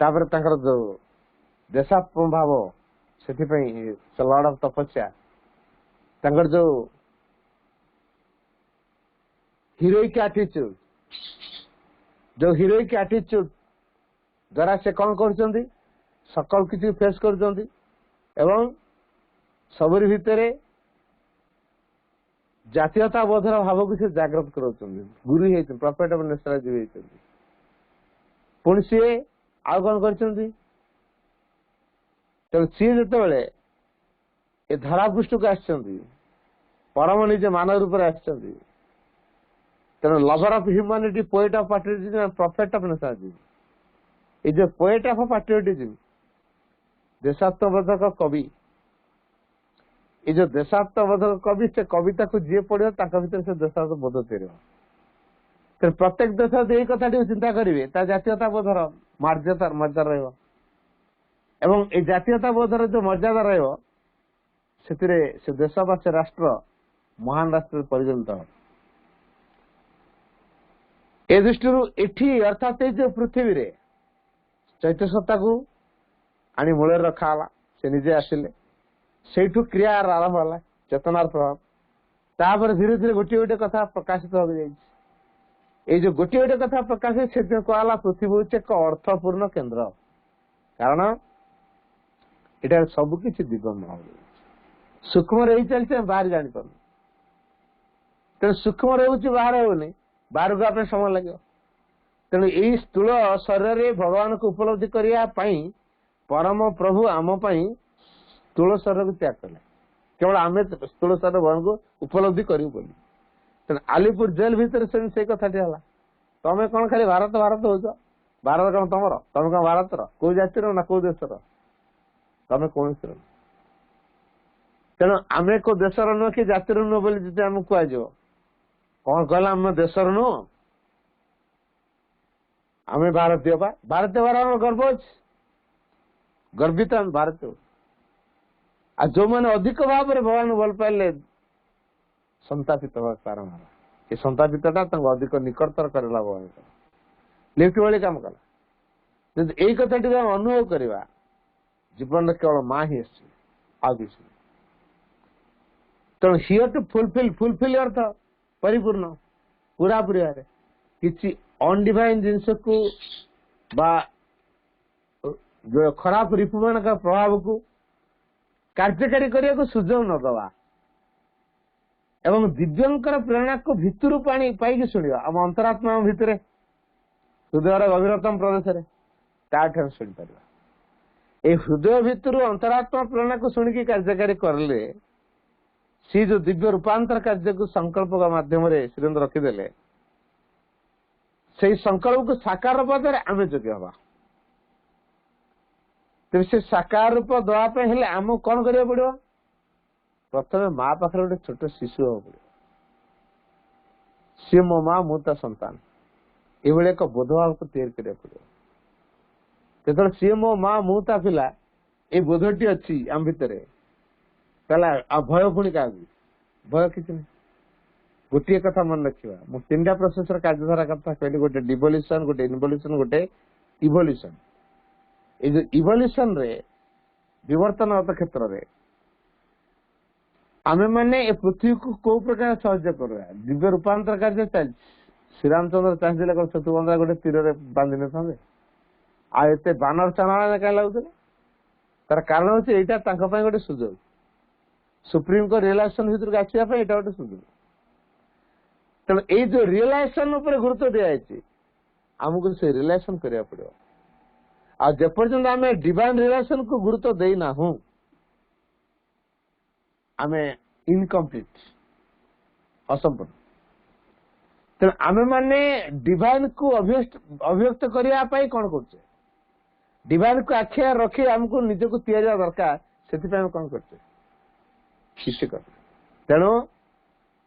तापर जो देशात्म भाव से लॉर्ड ऑफ तपस्या जो हीरोइक एटीट्यूड जो हीरोइक एटीट्यूड द्वारा से कौन कर सकल किसी फेस कर सबरी भितर जातीयता बोधर भाव को जागृत कर गुरु है प्रॉफिट ऑफ नेशनल पुणी सी आउ कौन कर सी जो धरापृष्ठ को आसम निज मानव रूप से तेणु lover of humanity poet of patriotism profit of nationalism ये जो पोएट ऑफ पैट्रियोटिज्म देशात्मबोधक कवि ये जो देशात्मबोधक कवि से कविता को जी पढ़ो भीतर से देशात्मबोध तेरे प्रत्येक देश यही कथा चिंता करेंगे जातीयता बोधर मर्यादा रही जातीयता बोधर जो मर्यादा से देश बा से राष्ट्र महान राष्ट्र परिगणित हो ए दृष्टि अर्थात जो पृथ्वी रे चैत्य सत्ता को आनी मूल रखा से निजे आसिले से क्रिया आरंभ है चेतनार प्रभाव तापर धीरे धीरे गोटे गोटे कथा प्रकाशित हो ये जो गोटे गोटे कथा प्रकाशित से कहला पृथ्वी हूँ एक अर्थपूर्ण केन्द्र कारण यहाँ सबकि दिगंबर सूक्ष्म रही चलते बाहर जापर तेणु सूक्ष्म रोचे बाहर होनी बाहर को आप समय लगे तेणु यही स्थूल शरीर में भगवान को उपलब्धि करने परम प्रभु आम स्थूल शरीर को त्याग कले केवल आम स्थूल शरीर भगवान को उपलब्धि करूँ तेणु आलीपुर जेल भितर से कथाटी है तमें कौन खाली भारत भारत हो भारत कौन तुम तुम कौन भारत कौ जातिर ना कौ देशर तमें कौन तेणु आम को देशर नुह कि जातिर नुह बोली आम कह कौन कहला आम देशर नुह आम भारतीय भारतीय बार गर्व अच्छे गर्वित हम भारत आ जो मैंने अधिक भाव में भगवान भल पाइले संतापित हवा कारण ये संतापितटा अधिक निकटतर करला भगवान लिफ्ट वाली काम कला जब यही कथा टी अनुभव करवा जीवन केवल माँ ही आगे तेणु हियर टू फुलफिल अर्थ परिपूर्ण पूरा पूरी भाव किसी अनडिवाइन जिनस को बा जो खराब रिपु मान का प्रभाव को कार्यकारी करने को सुजोग न दवा एवं दिव्यंकर प्रेरणा को भितर पानी पाई शुणा आम अंतरात्मा भितर हृदय गभीरतम प्रदेश में शुणी पार ये हृदय भितर अंतरात्मा प्रेरणा को शुणिकी कार्यकारी करले सी जो दिव्य रूपांतर कार्य को संकल्प का माध्यम श्रीरेन्द्र रखिदेले से संकल्प को साकार पदे आम योग्य हवा तेज से साकार रूप दवाई आम कौन करा पड़ो प्रथम माँ पाखे गोटे छोट शिशु हवा पड़ो सी मो माँ मुता संतान ये एक बोधभाव को तैयार करा पड़ो जो सी मो माँ मुता पिला ये बोधटी अच्छी आम भितर भय पुणी क्या भय किसी नहीं गोटे कथा मन रखा मुझे 3टा प्रोसेस कार्यधारा कथा कहली गोटे डिवोल्यूशन गोटे इनवोल्यूशन गोटे इवोल्यूशन ये जो इवोल्यूशन रे विवर्तनगत क्षेत्र में आमे माने ए पृथ्वी को को प्रकार सहयोग करवा दिव्य रूपांतर कार्य चल श्री रामचंद्र चाहिए सेतु बंधा गोटे तीर बांधि न आते बानर चाणा क्या लगुले तार कारण हूँ यहाँ गोटे सुजोग सुप्रीम कोर्ट रियलाइजेशन भर आसवाई यहाँ गोटे सुजोग तेणु ये जो रियलाइजेशन गुरुत्व दिखाई आमको से रियलाइजेशन करा पड़ो आपर्यंत आम डिवाइन रियलाइजेशन को गुरुत्व देना हूँ आम इनकम्प्लीट असंपूर्ण तेणु आम मैंने डिवाइन को अभिव्यक्त करने कौन कर डिवाइन को आखिया रखी आमको निजक तैयारी दरकार से कौन कर तेणु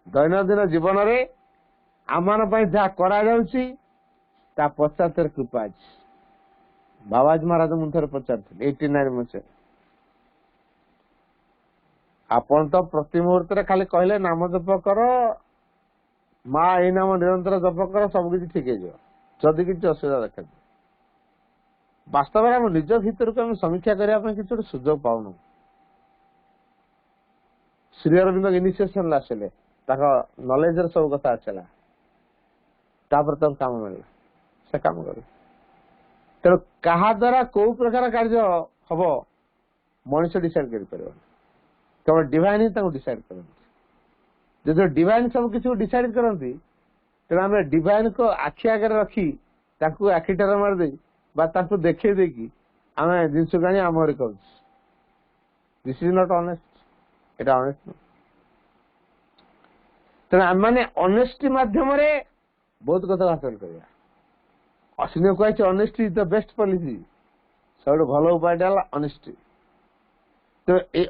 दैनंदिन जीवन में आम जहाँ करा पश्चात कृपा अच्छी बाबाजी महाराज मुझे पचार 89 मसीह आपण तो प्रति मुहूर्त खाली कहले नाम जप कर माँ यही नाम निरंतर जप कर सबकि ठीक है जदि किसी असुविधा देखा वास्तव में आम निज भीतर को समीक्षा करने किसी गोटे सुजोग पाऊन श्री अरविंद इनिशिएशन आसिले नॉलेज सब कथा आसला काम मिलला से काम कर तेणु क्या द्वारा कौ प्रकार कार्य हम मनुष्य डिसाइड कर केवल डिवाइन ही डिसाइड करते जो डिवाइन सब किसी डिसाइड करती तेणु आम डिवाइन को आखि आगे रखी आखिटार मारदे देखे देकी आम जिनस को आम कर this is not honest Etah honest तेणु आम मैंने ऑनेस्टी माध्यम बहुत कथा हासिल करवा अश्विनी कही honesty is the best policy सब भल उपाय ऑनेस्टी तो ये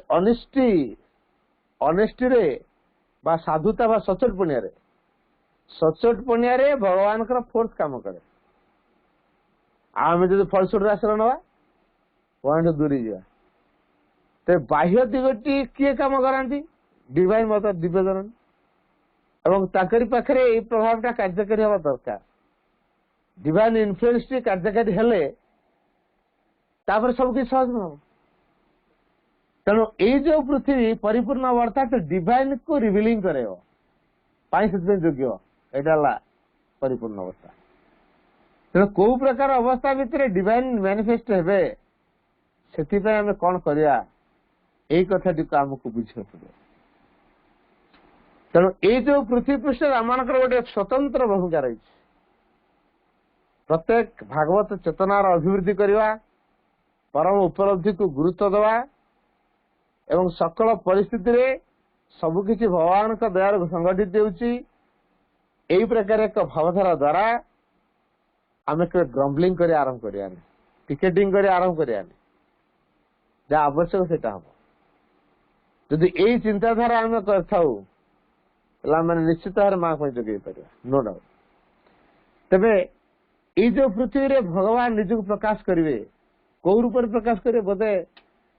ऑनेस्टी रे बा साधुता बा सचोट पणिया रे भगवान का फोर्स काम करे आम जो फलस्वरूप आश्रय ना पॉइंट दूरी जा तो बाह्य दिगटी किए काम कराती डिवाइन मत दिव्यजन एवं ताकरी पाखे ये प्रभावटा कार्यकारी हवा दरकार डिवाइन इन्फ्लुएंस टी कार्यकारी हेले तापर सब किसी सहज न तेणु ये जो पृथ्वी परिपूर्ण अर्थात डिवाइन को रिविलिंग करे योग्य यहाँ परिपूर्ण अवस्था तेणु कौ प्रकार अवस्था भितर डिवाइन मैनिफेस्ट हे से आम कौन करवा यही कथाटी को आमको बुझे पड़े तेणु ये जो पृथ्वी पृष्ठ आम गोटे स्वतंत्र भूमिका रही प्रत्येक भागवत चेतनार अभिवृद्धि करवा परम उपलब्धि को गुरुत्व दवा एवं सकल परिस्थिति रे सबकिछि भगवान का दयार संगठित होउछि एही प्रकार एक भावधारा द्वारा आम ग्रम्बलिंग कर आरंभ करिया टिकेटिंग कर आरंभ करिया जहाँ आवश्यक सेटा हम जदि यही चिंताधारा आम कर निश्चित भाव माँ को जगह पार नो डाउट तेरे ये जो पृथ्वी रे भगवान निज को प्रकाश करेंगे କୋଉ ରୂପରେ ପ୍ରକାଶ କରିବେ? ବୋଧେ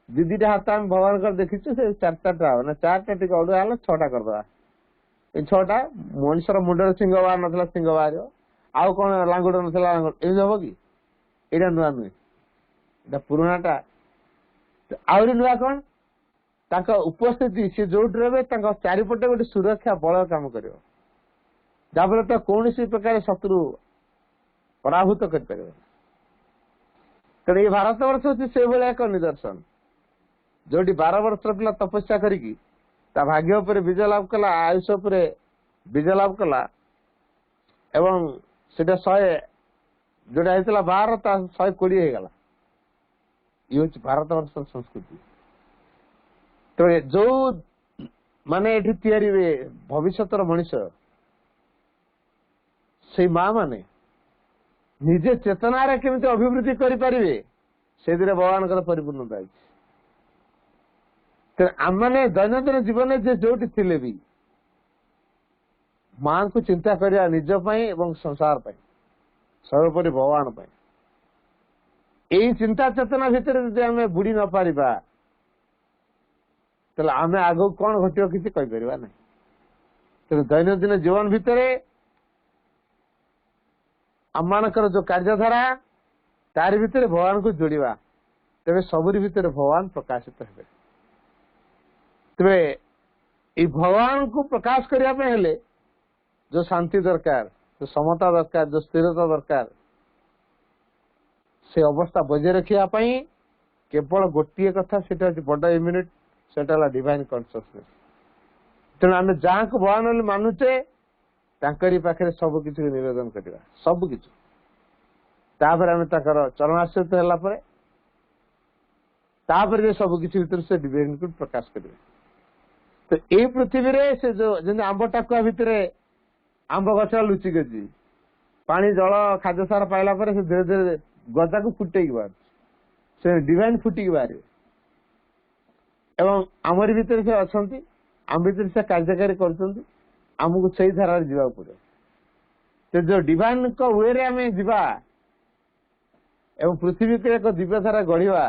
ଦି ଦିଟା ହାତ ଆମେ ଭଗବାନଙ୍କର ଦେଖିଛୁ, ସେ ଚାରିଟା ହବ ନା, ଚାରିଟା ଟିକେ ଅଡୁଆ ହେଲା 6ଟା କରିଦବା। ଏଇ 6ଟା ମଣିଷର ମୁଣ୍ଡରେ ସିଂହ ବାହାର ନଥିଲା, ସିଂହ ବାହାରିବ। ଆଉ କଣ ଲାଙ୍ଗୁଡ ନଥିଲା, ଲାଙ୍ଗୁଡ। ଏମିତି ହବ କି? ଏଇଟା ନୂଆ ନୁହେଁ, ଏଇଟା ପୁରୁଣାଟା। ଆହୁରି ନୂଆ କଣ? ତାଙ୍କ ଉପସ୍ଥିତି, ସେ ଯୋଉଠି ରହିବେ ତାଙ୍କ ଚାରିପଟେ ଗୋଟେ ସୁରକ୍ଷା ବଳ କାମ କରିବ, ଯାହାଫଳରେ ତ କୌଣସି ପ୍ରକାର ଶତ୍ରୁ ପରାଭୂତ କରିପାରିବ। ତେଣୁ ଏଇ ଭାରତ ବର୍ଷ ହଉଛି ସେଇଭଳିଆ ଏକ ନିଦର୍ଶନ, ଯୋଉଠି 12 ବର୍ଷର ପିଲା ତପସ୍ୟା କରିକି ତା ଭାଗ୍ୟ ଉପରେ ବିଜୟ ଲାଭ କଲା, ଆୟୁଷ ଉପରେ ବିଜୟ ଲାଭ କଲା, ଏବଂ ସେଟା 100 ଯୋଉଟା ହେଇଥିଲା 12 ତା 120 ହେଇଗଲା। ଇଏ ହଉଛି ଭାରତ ବର୍ଷର ସଂସ୍କୃତି। ତେଣୁ ଯୋଉ ମାନେ ଏଠି ତିଆରି ହୁଏ ଭବିଷ୍ୟତର ମଣିଷ, ସେଇ ମା ମାନେ ନିଜେ ଚେତନାରେ କେମିତି ଅଭିବୃଦ୍ଧି କରିପାରିବେ, ସେଇଥିରେ ଭଗବାନଙ୍କର ପରିପୂର୍ଣ୍ଣତା ଅଛି। ତେଣୁ ଆମମାନେ ଦୈନନ୍ଦିନ ଜୀବନରେ ଯେ ଯୋଉଠି ଥିଲେ ବି ମାଙ୍କୁ ଚିନ୍ତା କରିବା ନିଜ ପାଇଁ ଏବଂ ସଂସାର ପାଇଁ, ସର୍ବୋପରି ଭଗବାନ ପାଇଁ। ଏଇ ଚିନ୍ତା ଚେତନା ଭିତରେ ଯଦି ଆମେ ବୁଡି ନ ପାରିବା, ତାହେଲେ ଆମେ ଆଗକୁ କଣ ଘଟିବ କିଛି କହିପାରିବା ନାହିଁ। ତେଣୁ ଦୈନନ୍ଦିନ ଜୀବନ ଭିତରେ ଆମମାନଙ୍କର ଯୋଉ କାର୍ଯ୍ୟଧାରା, ତାରି ଭିତରେ ଭଗବାନଙ୍କୁ ଯୋଡିବା, ତେବେ ସବୁରି ଭିତରେ ଭଗବାନ ପ୍ରକାଶିତ ହେବେ। ତେବେ ଏଇ ଭଗବାନଙ୍କୁ ପ୍ରକାଶ କରିବା ପାଇଁ ହେଲେ ଯୋଉ ଶାନ୍ତି ଦରକାର, ଯୋଉ ସମତା ଦରକାର, ଯୋଉ ସ୍ଥିରତା ଦରକାର, ସେ ଅବସ୍ଥା ବଜାୟ ରଖିବା ପାଇଁ କେବଳ ଗୋଟିଏ କଥା, ସେଟା ହଉଛି ବଡ ଇମ୍ୟୁନିଟ୍, ସେଟା ହେଲା ଡିଭାଇନ କନସିୟସନେସ୍। ତେଣୁ ଆମେ ଯାହାଙ୍କୁ ଭଗବାନ ବୋଲି ମାନୁଛେ, ତାଙ୍କରି ପାଖରେ ସବୁ କିଛି ନିବେଦନ କରିବା, ସବୁ କିଛି। ତାପରେ ଆମେ ତାଙ୍କର ଚରଣାଶ୍ରିତ ହେଲା ପରେ, ତାପରେ ଯେ ସବୁ କିଛି ଭିତରେ ସେ ଡିଭାଇନକୁ ପ୍ରକାଶ କରିବେ। ତ ଏଇ ପୃଥିବୀରେ ସେ ଯୋଉ ଯେମିତି ଆମ୍ବ ଟାକୁଆ ଭିତରେ ଆମ୍ବ ଗଛ ଲୁଚିକି ଅଛି, ପାଣି ଜଳ ଖାଦ୍ୟ ସାର ପାଇଲା ପରେ ସେ ଧୀରେ ଧୀରେ ଗଜାକୁ ଫୁଟେଇକି ବାହାରୁଛି, ସେ ଡିଭାଇନ ଫୁଟିକି ବାହାରିବେ। ଏବଂ ଆମରି ଭିତରେ ସେ ଅଛନ୍ତି, ଆମ ଭିତରେ ସେ କାର୍ଯ୍ୟକାରୀ କରୁଛନ୍ତି, ଆମକୁ ସେଇ ଧାରାରେ ଯିବାକୁ ପଡିବ। ସେ ଯୋଉ ଡିଭାଇନଙ୍କ ୱେରେ ଆମେ ଯିବା ଏବଂ ପୃଥିବୀକୁ ଏକ ଦିବ୍ୟ ଧାରା ଗଢିବା,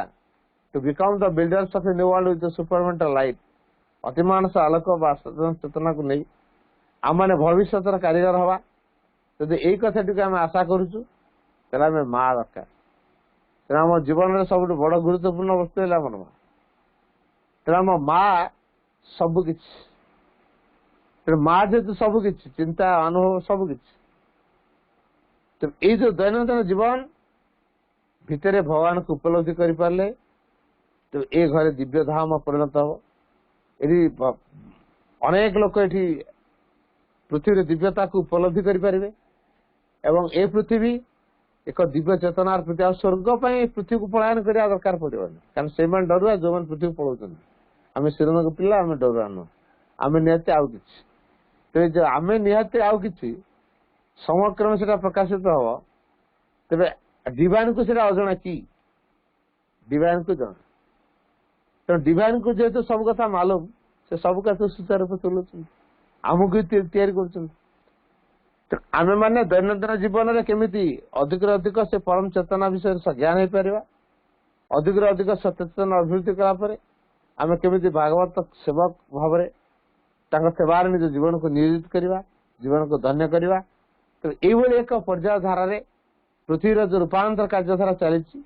to become the builders of a new world with the supramental light, ଅତିମାନସ ଆଲୋକ ବା ଚେତନାକୁ ନେଇ ଆମମାନେ ଭବିଷ୍ୟତର କାରିଗର ହବା। ଯଦି ଏଇ କଥାଟିକୁ ଆମେ ଆଶା କରୁଛୁ, ତାହେଲେ ଆମେ ମା ଦରକାର। ତେଣୁ ଆମ ଜୀବନରେ ସବୁଠୁ ବଡ ଗୁରୁତ୍ୱପୂର୍ଣ୍ଣ ବସ୍ତୁ ହେଲା ଆମର ମା। ତେଣୁ ଆମ ମା ସବୁ କିଛି। ତେଣୁ ମା ଯେହେତୁ ସବୁ କିଛି, ଚିନ୍ତା ଅନୁଭବ ସବୁ କିଛି, ତେଣୁ ଏଇ ଯୋଉ ଦୈନନ୍ଦିନ ଜୀବନ ଭିତରେ ଭଗବାନଙ୍କୁ ଉପଲବ୍ଧି କରିପାରିଲେ, ତେଣୁ ଏ ଘରେ ଦିବ୍ୟ ଧାମ ପରିଣତ ହବ। ଏଠି ଅନେକ ଲୋକ ଏଠି ପୃଥିବୀରେ ଦିବ୍ୟତାକୁ ଉପଲବ୍ଧି କରିପାରିବେ, ଏବଂ ଏ ପୃଥିବୀ ଏକ ଦିବ୍ୟ ଚେତନାର ପୃଥିବୀ। ଆଉ ସ୍ୱର୍ଗ ପାଇଁ ପୃଥିବୀକୁ ପଳାୟନ କରିବା ଦରକାର ପଡିବନି, କାରଣ ସେମାନେ ଡରୁଆ ଯୋଉମାନେ ପୃଥିବୀ ପଳାଉଛନ୍ତି। ଆମେ ଶ୍ରୀରଙ୍ଗ ପିଲା, ଆମେ ଡରୁଆ ନୁହଁ, ଆମେ ନିହାତି ଆଉ କିଛି। ତେବେ ଯୋଉ ଆମେ ନିହାତି ଆଉ କିଛି ସମକ୍ରମେ ସେଟା ପ୍ରକାଶିତ ହବ, ତେବେ ଡିଭାଇନକୁ ସେଟା ଅଜଣା କି? ଡିଭାଇନକୁ ଜଣା। ତେଣୁ ଡିଭାଇନକୁ ଯେହେତୁ ସବୁ କଥା ମାଲୁମ, ସେ ସବୁ କଥା ସୁଚାରୁରୂପେ ତୁଲୁଛନ୍ତି, ଆମକୁ ତିଆରି କରୁଛନ୍ତି। ଆମେ ମାନେ ଦୈନନ୍ଦିନ ଜୀବନରେ କେମିତି ଅଧିକରୁ ଅଧିକ ସେ ପରମ ଚେତନା ବିଷୟରେ ଜ୍ଞାନ ହେଇପାରିବା, ଅଧିକରୁ ଅଧିକ ସଚେତନ ଅଭିବୃଦ୍ଧି କଲା ପରେ ଆମେ କେମିତି ଭାଗବତ ସେବକ ଭାବରେ ତାଙ୍କ ସେବାରେ ନିଜ ଜୀବନକୁ ନିୟୋଜିତ କରିବା, ଜୀବନକୁ ଧନ୍ୟ କରିବା। ତେଣୁ ଏଇଭଳି ଏକ ପର୍ଯ୍ୟାୟ ଧାରାରେ ପୃଥିବୀର ଯୋଉ ରୂପାନ୍ତର କାର୍ଯ୍ୟଧାରା ଚାଲିଛି,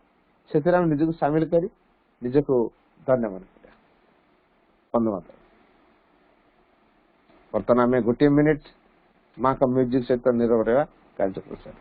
ସେଥିରେ ଆମେ ନିଜକୁ ସାମିଲ କରି ନିଜକୁ ଧନ୍ୟ ମନେ କରିବା। ବନ୍ଧୁମାତା, ବର୍ତ୍ତମାନ ଆମେ 1 ମିନିଟ୍ ମାଙ୍କ ମ୍ୟୁଜିକ ସହିତ ନିରବ ରହିବା କାର୍ଯ୍ୟକ୍ରମ।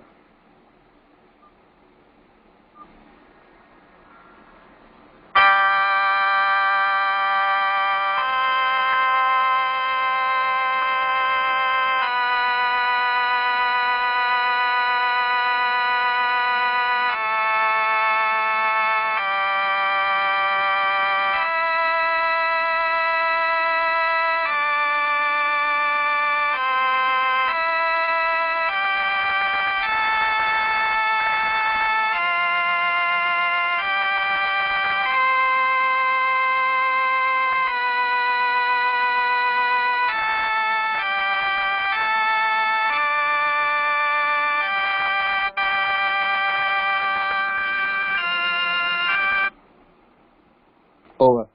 होगा।